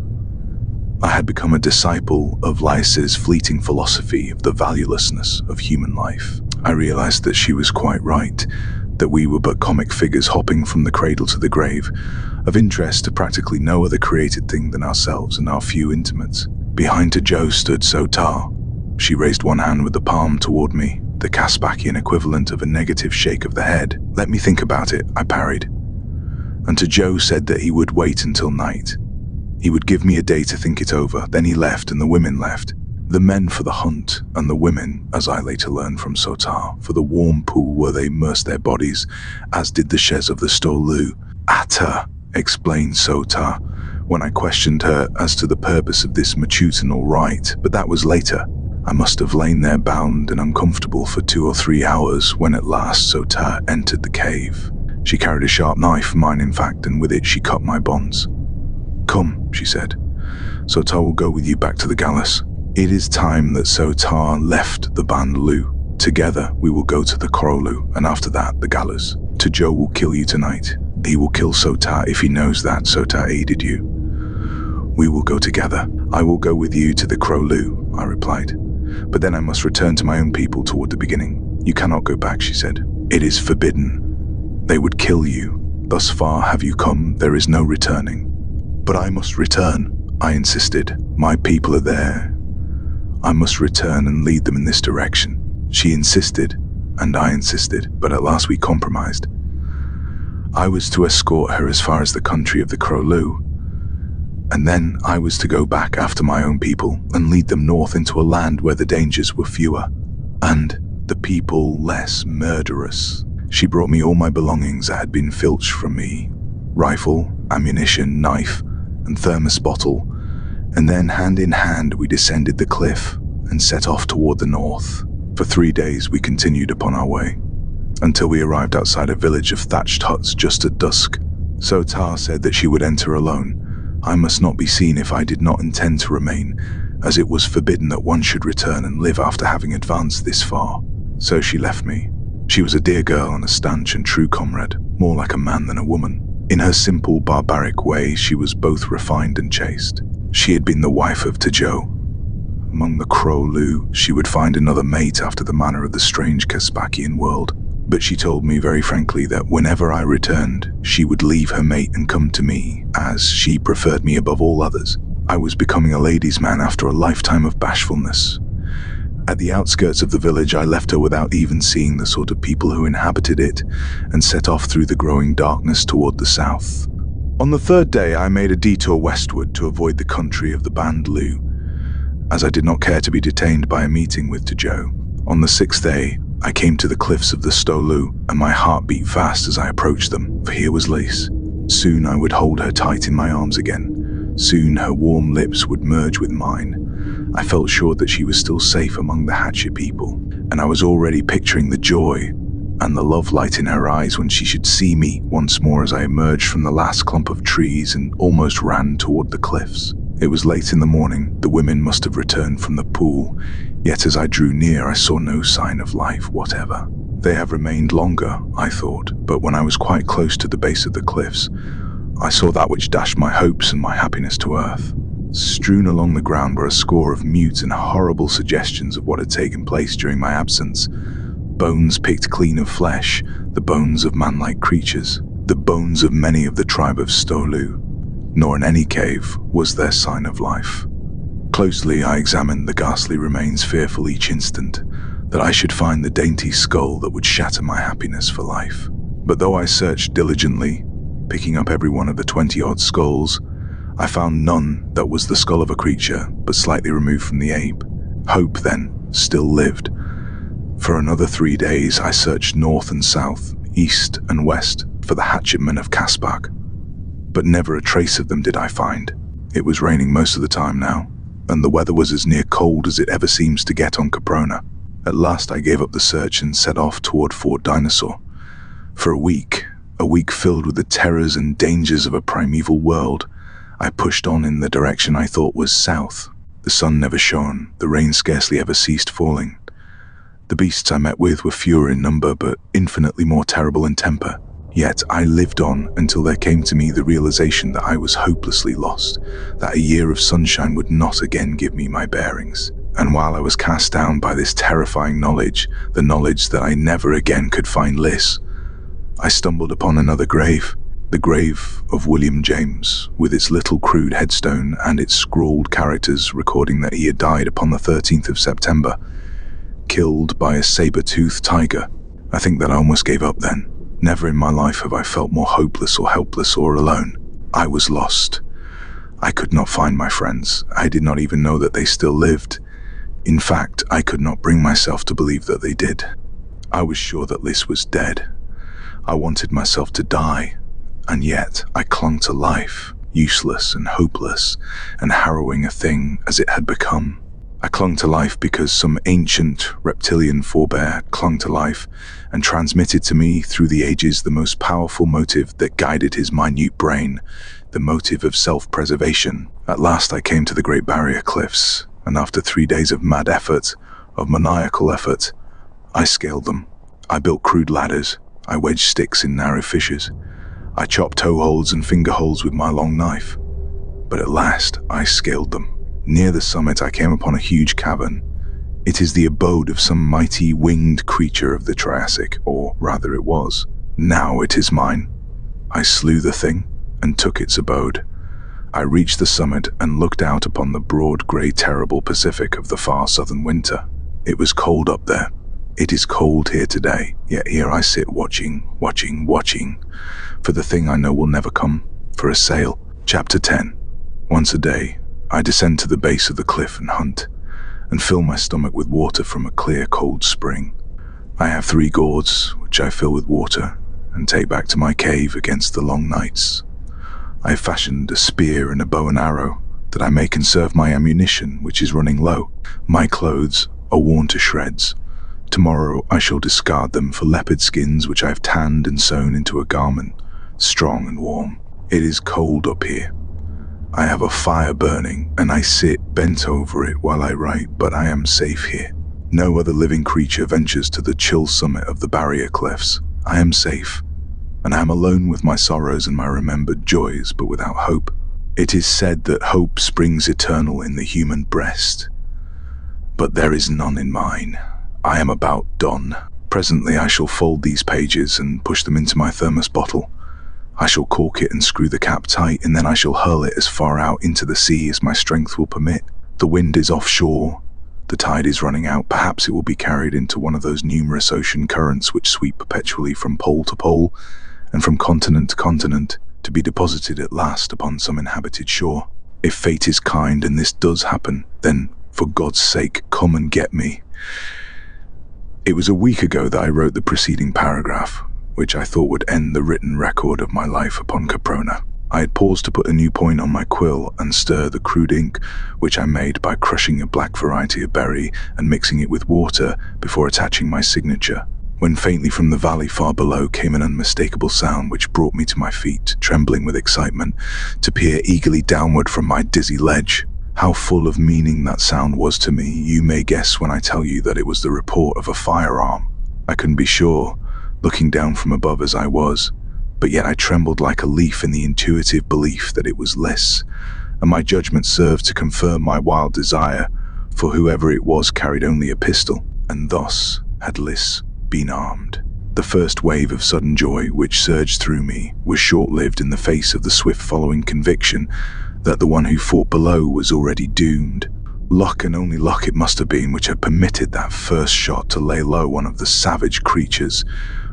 I had become a disciple of Lysa's fleeting philosophy of the valuelessness of human life. I realized that she was quite right, that we were but comic figures hopping from the cradle to the grave, of interest to practically no other created thing than ourselves and our few intimates. Behind Joe stood Sotar. She raised one hand with the palm toward me, the Caspakian equivalent of a negative shake of the head. "Let me think about it," I parried. And Joe said that he would wait until night. He would give me a day to think it over. Then he left and the women left. The men for the hunt, and the women, as I later learned from Sotar, for the warm pool where they immersed their bodies, as did the chaise of the Stolu. "Atta," explained Sotar, when I questioned her as to the purpose of this matutinal rite, but that was later. I must have lain there bound and uncomfortable for 2 or 3 hours when at last Sotar entered the cave. She carried a sharp knife, mine in fact, and with it she cut my bonds. "Come," she said. "Sotar will go with you back to the gallows." It is time that Sotar left the Bandlu. Together we will go to the Krolu, and after that the gallows. Joe will kill you tonight. He will kill Sotar if he knows that Sotar aided you. We will go together. "I will go with you to the Krolu," I replied. "But then I must return to my own people toward the beginning." "You cannot go back," she said. "It is forbidden. They would kill you. Thus far have you come, there is no returning." "But I must return," I insisted. "My people are there. I must return and lead them in this direction." She insisted, and I insisted, but at last we compromised. I was to escort her as far as the country of the Krolu, and then I was to go back after my own people and lead them north into a land where the dangers were fewer, and the people less murderous. She brought me all my belongings that had been filched from me: rifle, ammunition, knife, and thermos bottle, and then hand in hand we descended the cliff and set off toward the north. For 3 days we continued upon our way, until we arrived outside a village of thatched huts just at dusk. Sotar said that she would enter alone. I must not be seen if I did not intend to remain, as it was forbidden that one should return and live after having advanced this far. So she left me. She was a dear girl and a stanch and true comrade, more like a man than a woman. In her simple, barbaric way, she was both refined and chaste. She had been the wife of Joe. Among the Krolu, she would find another mate after the manner of the strange Caspakian world. But she told me very frankly that whenever I returned, she would leave her mate and come to me, as she preferred me above all others. I was becoming a ladies' man after a lifetime of bashfulness. At the outskirts of the village, I left her without even seeing the sort of people who inhabited it, and set off through the growing darkness toward the south. On the 3rd day, I made a detour westward to avoid the country of the Bandlu, as I did not care to be detained by a meeting with Joe. On the 6th day, I came to the cliffs of the Stolu, and my heart beat fast as I approached them, for here was Lys. Soon I would hold her tight in my arms again. Soon her warm lips would merge with mine. I felt sure that she was still safe among the Hatchet people, and I was already picturing the joy and the love light in her eyes when she should see me once more as I emerged from the last clump of trees and almost ran toward the cliffs. It was late in the morning. The women must have returned from the pool, yet as I drew near I saw no sign of life whatever. They have remained longer, I thought, but when I was quite close to the base of the cliffs, I saw that which dashed my hopes and my happiness to earth. Strewn along the ground were a score of mute and horrible suggestions of what had taken place during my absence. Bones picked clean of flesh, the bones of man-like creatures, the bones of many of the tribe of Stolu. Nor in any cave was there sign of life. Closely I examined the ghastly remains, fearful each instant that I should find the dainty skull that would shatter my happiness for life. But though I searched diligently, picking up every one of the 20-odd skulls, I found none that was the skull of a creature but slightly removed from the ape. Hope, then, still lived. For another 3 days I searched north and south, east and west for the hatchetmen of Caspak. but never a trace of them did I find. It was raining most of the time now, and the weather was as near cold as it ever seems to get on Caprona. At last I gave up the search and set off toward Fort Dinosaur. For a week filled with the terrors and dangers of a primeval world, I pushed on in the direction I thought was south. The sun never shone, the rain scarcely ever ceased falling. The beasts I met with were fewer in number, but infinitely more terrible in temper. Yet I lived on until there came to me the realization that I was hopelessly lost, that a year of sunshine would not again give me my bearings. And while I was cast down by this terrifying knowledge, the knowledge that I never again could find Liz, I stumbled upon another grave, the grave of William James, with its little crude headstone and its scrawled characters recording that he had died upon the 13th of September, killed by a saber-toothed tiger. I think that I almost gave up then. Never in my life have I felt more hopeless or helpless or alone. I was lost. I could not find my friends. I did not even know that they still lived. In fact, I could not bring myself to believe that they did. I was sure that Liz was dead. I wanted myself to die, and yet I clung to life, useless and hopeless and harrowing a thing as it had become. I clung to life because some ancient reptilian forebear clung to life and transmitted to me through the ages the most powerful motive that guided his minute brain, the motive of self-preservation. At last I came to the Great Barrier Cliffs, and after 3 days of mad effort, of maniacal effort, I scaled them. I built crude ladders. I wedged sticks in narrow fissures. I chopped toe holds and finger holes with my long knife. But at last I scaled them. Near the summit I came upon a huge cavern. It is the abode of some mighty winged creature of the Triassic, or rather it was. Now it is mine. I slew the thing and took its abode. I reached the summit and looked out upon the broad, grey, terrible Pacific of the far southern winter. It was cold up there. It is cold here today, yet here I sit watching, for the thing I know will never come, for a sail. Chapter 10. Once a day, I descend to the base of the cliff and hunt, and fill my stomach with water from a clear, cold spring. I have 3 gourds, which I fill with water, and take back to my cave against the long nights. I have fashioned a spear and a bow and arrow, that I may conserve my ammunition, which is running low. My clothes are worn to shreds. Tomorrow I shall discard them for leopard skins, which I have tanned and sewn into a garment, strong and warm. It is cold up here. I have a fire burning, and I sit bent over it while I write, but I am safe here. No other living creature ventures to the chill summit of the barrier cliffs. I am safe, and I am alone with my sorrows and my remembered joys, but without hope. It is said that hope springs eternal in the human breast, but there is none in mine. I am about done. Presently I shall fold these pages and push them into my thermos bottle. I shall cork it and screw the cap tight, and then I shall hurl it as far out into the sea as my strength will permit. The wind is offshore. The tide is running out. Perhaps it will be carried into one of those numerous ocean currents which sweep perpetually from pole to pole and from continent to continent, to be deposited at last upon some inhabited shore. If fate is kind and this does happen, then for God's sake, come and get me. It was a week ago that I wrote the preceding paragraph, which I thought would end the written record of my life upon Caprona. I had paused to put a new point on my quill and stir the crude ink, which I made by crushing a black variety of berry and mixing it with water before attaching my signature, when faintly from the valley far below came an unmistakable sound which brought me to my feet, trembling with excitement, to peer eagerly downward from my dizzy ledge. How full of meaning that sound was to me, you may guess when I tell you that it was the report of a firearm. I couldn't be sure, looking down from above as I was, but yet I trembled like a leaf in the intuitive belief that it was Liz, and my judgment served to confirm my wild desire, for whoever it was carried only a pistol, and thus had Liz been armed. The first wave of sudden joy which surged through me was short-lived in the face of the swift following conviction that the one who fought below was already doomed. Luck, and only luck it must have been, which had permitted that first shot to lay low one of the savage creatures,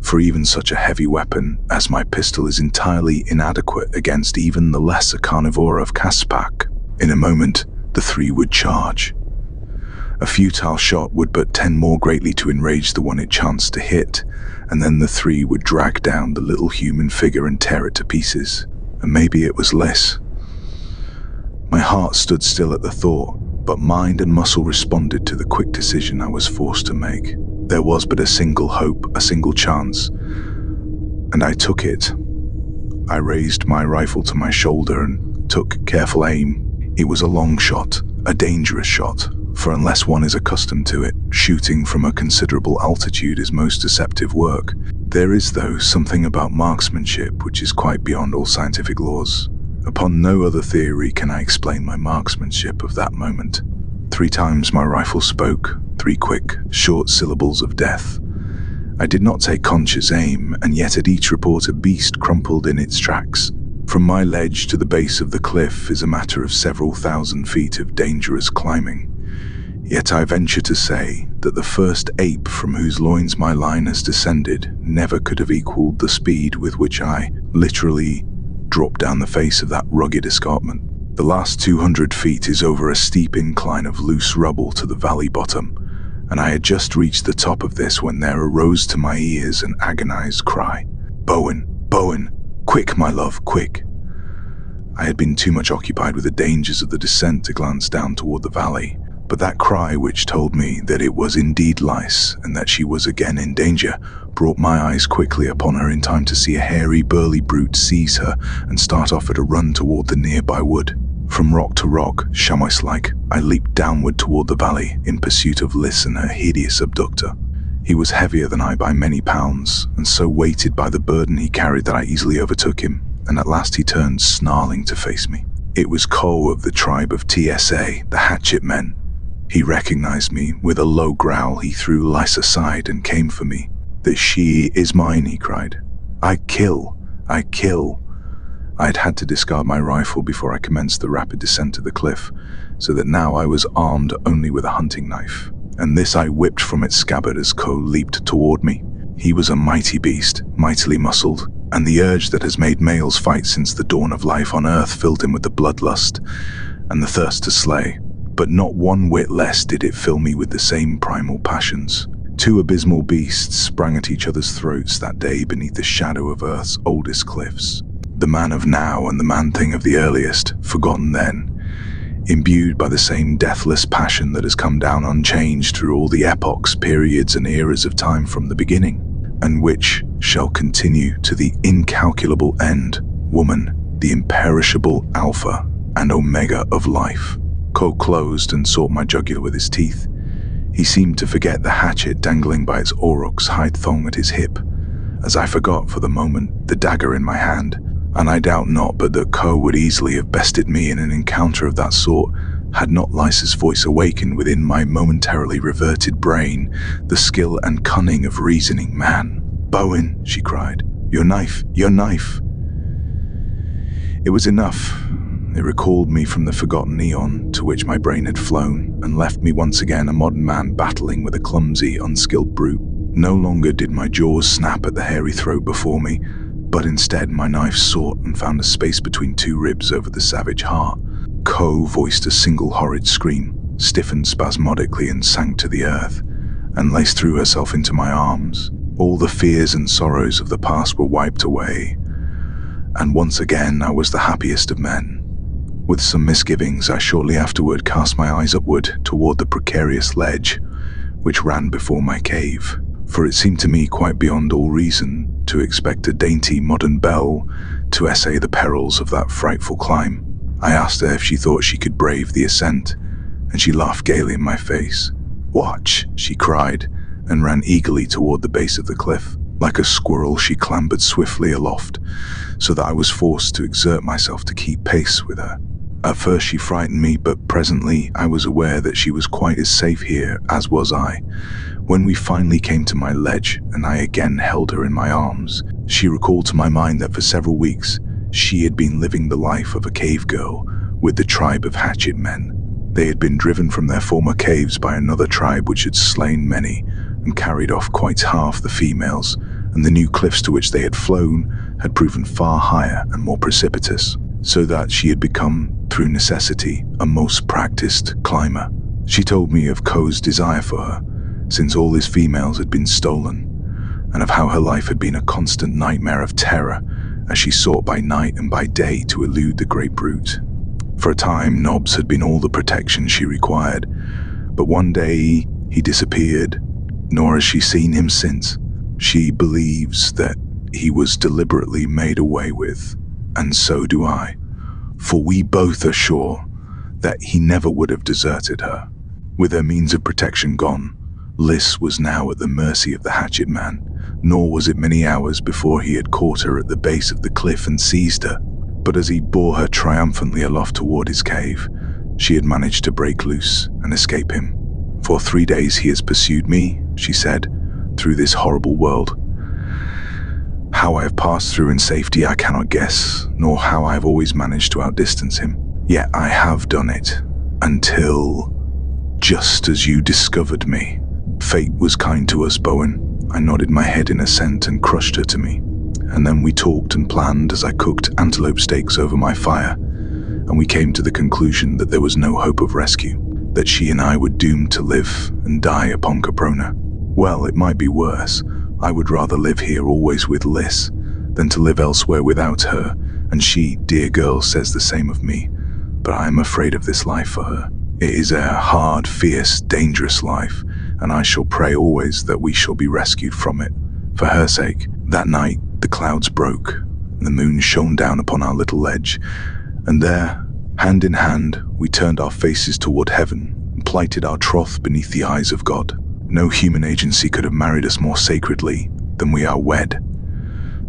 for even such a heavy weapon as my pistol is entirely inadequate against even the lesser carnivora of Caspak. In a moment, the 3 would charge. A futile shot would but tend more greatly to enrage the one it chanced to hit, and then the 3 would drag down the little human figure and tear it to pieces. and maybe it was less. My heart stood still at the thought, but mind and muscle responded to the quick decision I was forced to make. There was but a single hope, a single chance, and I took it. I raised my rifle to my shoulder and took careful aim. It was a long shot, a dangerous shot, for unless one is accustomed to it, shooting from a considerable altitude is most deceptive work. There is, though, something about marksmanship which is quite beyond all scientific laws. Upon no other theory can I explain my marksmanship of that moment. 3 times my rifle spoke, 3 quick, short syllables of death. I did not take conscious aim, and yet at each report a beast crumpled in its tracks. From my ledge to the base of the cliff is a matter of several thousand feet of dangerous climbing. Yet I venture to say that the first ape from whose loins my line has descended never could have equaled the speed with which I literally dropped down the face of that rugged escarpment. The last 200 feet is over a steep incline of loose rubble to the valley bottom, and I had just reached the top of this when there arose to my ears an agonized cry. "Bowen! Bowen! Quick, my love, quick!" I had been too much occupied with the dangers of the descent to glance down toward the valley, but that cry which told me that it was indeed lice and that she was again in danger brought my eyes quickly upon her in time to see a hairy, burly brute seize her and start off at a run toward the nearby wood. From rock to rock, chamois-like, I leaped downward toward the valley in pursuit of Liz and her hideous abductor. He was heavier than I by many pounds, and so weighted by the burden he carried that I easily overtook him, and at last he turned snarling to face me. It was Coe of the tribe of TSA, the Hatchet Men. He recognized me. With a low growl, he threw Lice aside and came for me. "That she is mine," he cried. I kill. I had had to discard my rifle before I commenced the rapid descent of the cliff, so that now I was armed only with a hunting knife, and this I whipped from its scabbard as Coe leaped toward me. He was a mighty beast, mightily muscled, and the urge that has made males fight since the dawn of life on earth filled him with the bloodlust and the thirst to slay. But not one whit less did it fill me with the same primal passions. 2 abysmal beasts sprang at each other's throats that day beneath the shadow of Earth's oldest cliffs. The man of now and the man-thing of the earliest, forgotten then, imbued by the same deathless passion that has come down unchanged through all the epochs, periods, and eras of time from the beginning, and which shall continue to the incalculable end, woman, the imperishable alpha and omega of life. Coe closed and sought my jugular with his teeth. He seemed to forget the hatchet dangling by its aurochs hide thong at his hip, as I forgot for the moment the dagger in my hand, and I doubt not but that Coe would easily have bested me in an encounter of that sort had not Lice's voice awakened within my momentarily reverted brain the skill and cunning of reasoning man. "Bowen," she cried, "your knife, your knife!" It was enough. It recalled me from the forgotten eon to which my brain had flown, and left me once again a modern man battling with a clumsy, unskilled brute. No longer did my jaws snap at the hairy throat before me, but instead my knife sought and found a space between 2 ribs over the savage heart. Coe voiced a single horrid scream, stiffened spasmodically and sank to the earth, and Lace threw herself into my arms. All the fears and sorrows of the past were wiped away, and once again I was the happiest of men. With some misgivings, I shortly afterward cast my eyes upward toward the precarious ledge which ran before my cave, for it seemed to me quite beyond all reason to expect a dainty modern belle to essay the perils of that frightful climb. I asked her if she thought she could brave the ascent, and she laughed gaily in my face. "Watch," she cried, and ran eagerly toward the base of the cliff. Like a squirrel, she clambered swiftly aloft, so that I was forced to exert myself to keep pace with her. At first she frightened me, but presently I was aware that she was quite as safe here as was I. When we finally came to my ledge, and I again held her in my arms, she recalled to my mind that for several weeks she had been living the life of a cave girl with the tribe of Hatchet Men. They had been driven from their former caves by another tribe which had slain many and carried off quite half the females, and the new cliffs to which they had flown had proven far higher and more precipitous, so that she had become, through necessity, a most practiced climber. She told me of Coe's desire for her, since all his females had been stolen, and of how her life had been a constant nightmare of terror as she sought by night and by day to elude the great brute. For a time, Nobbs had been all the protection she required, but one day he disappeared, nor has she seen him since. She believes that he was deliberately made away with, and so do I, for we both are sure that he never would have deserted her. With her means of protection gone, Liz was now at the mercy of the hatchet man, nor was it many hours before he had caught her at the base of the cliff and seized her. But as he bore her triumphantly aloft toward his cave, she had managed to break loose and escape him. For 3 days he has pursued me, she said, through this horrible world. How I have passed through in safety I cannot guess, nor how I have always managed to outdistance him. Yet I have done it, until just as you discovered me. Fate was kind to us, Bowen. I nodded my head in assent and crushed her to me. And then we talked and planned as I cooked antelope steaks over my fire, and we came to the conclusion that there was no hope of rescue, that she and I were doomed to live and die upon Caprona. Well, it might be worse. I would rather live here always with Liz than to live elsewhere without her, and she, dear girl, says the same of me. But I am afraid of this life for her. It is a hard, fierce, dangerous life, and I shall pray always that we shall be rescued from it, for her sake. That night, the clouds broke, and the moon shone down upon our little ledge, and there, hand in hand, we turned our faces toward heaven and plighted our troth beneath the eyes of God. No human agency could have married us more sacredly than we are wed.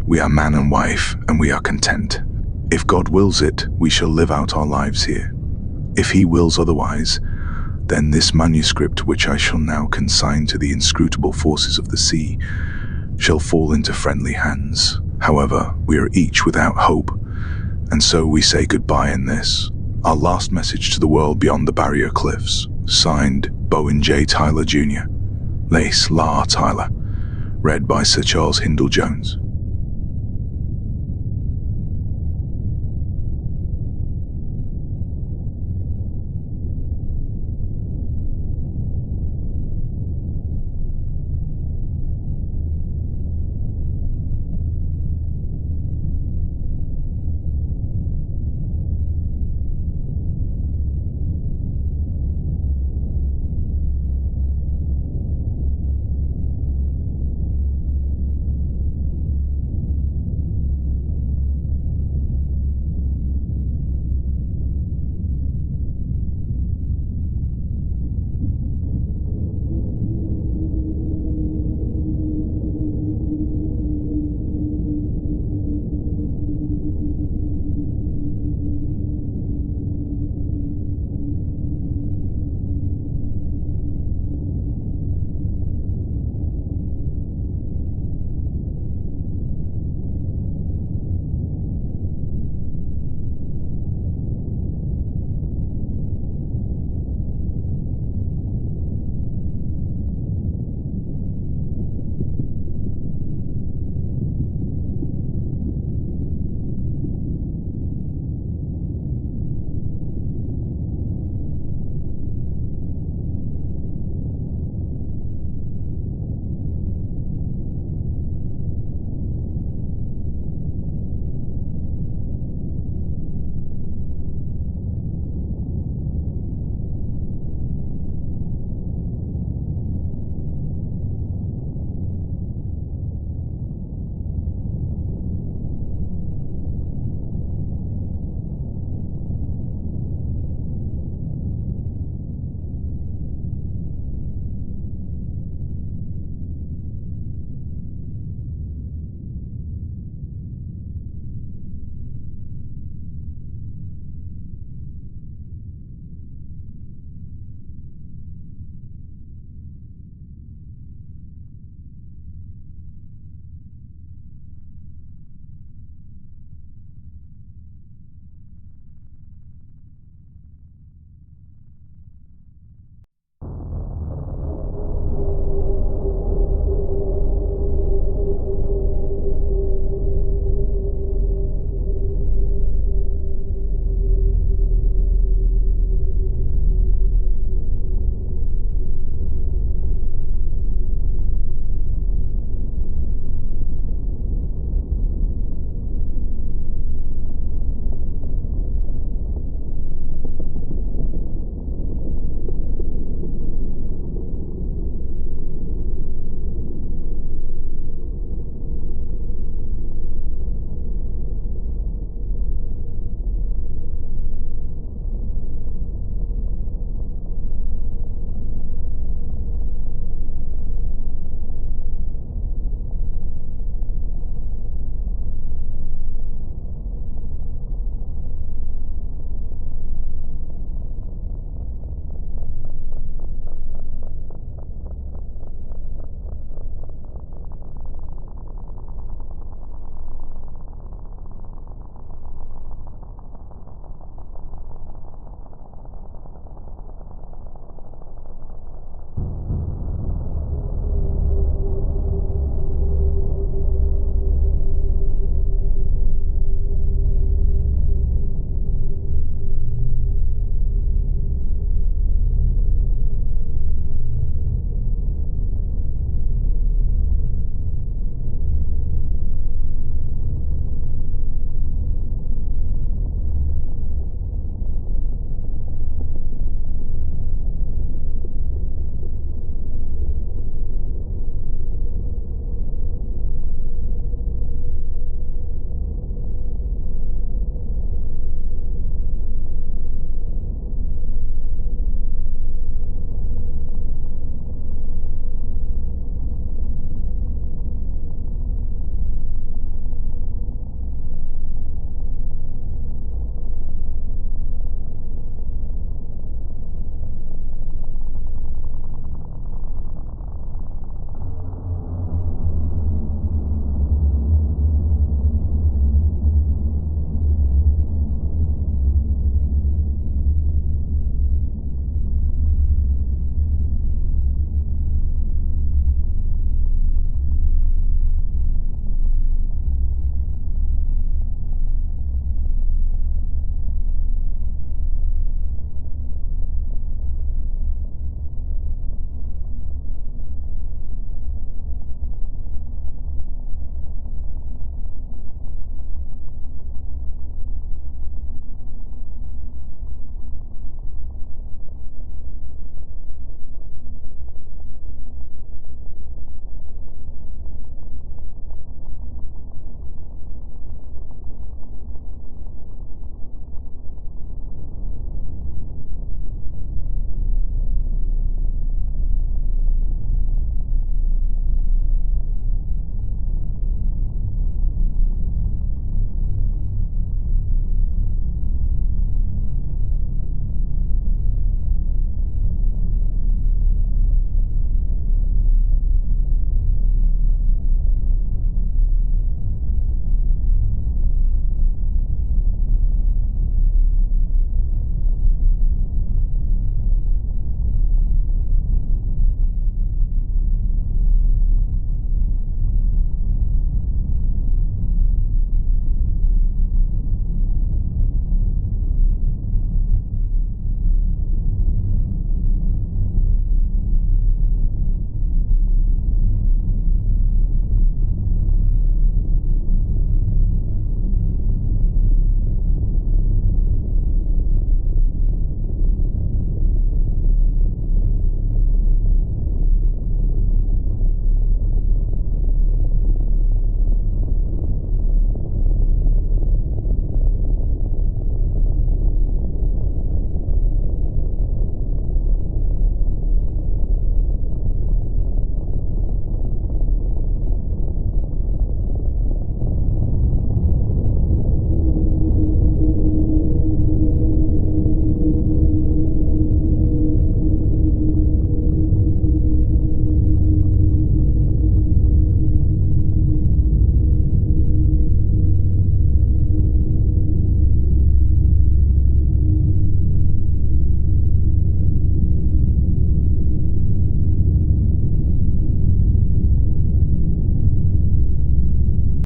We are man and wife, and we are content. If God wills it, we shall live out our lives here. If he wills otherwise, then this manuscript, which I shall now consign to the inscrutable forces of the sea, shall fall into friendly hands. However, we are each without hope, and so we say goodbye in this, our last message to the world beyond the barrier cliffs. Signed, Bowen J. Tyler Jr. Lace La Tyler. Read by Sir Charles Hindle Jones.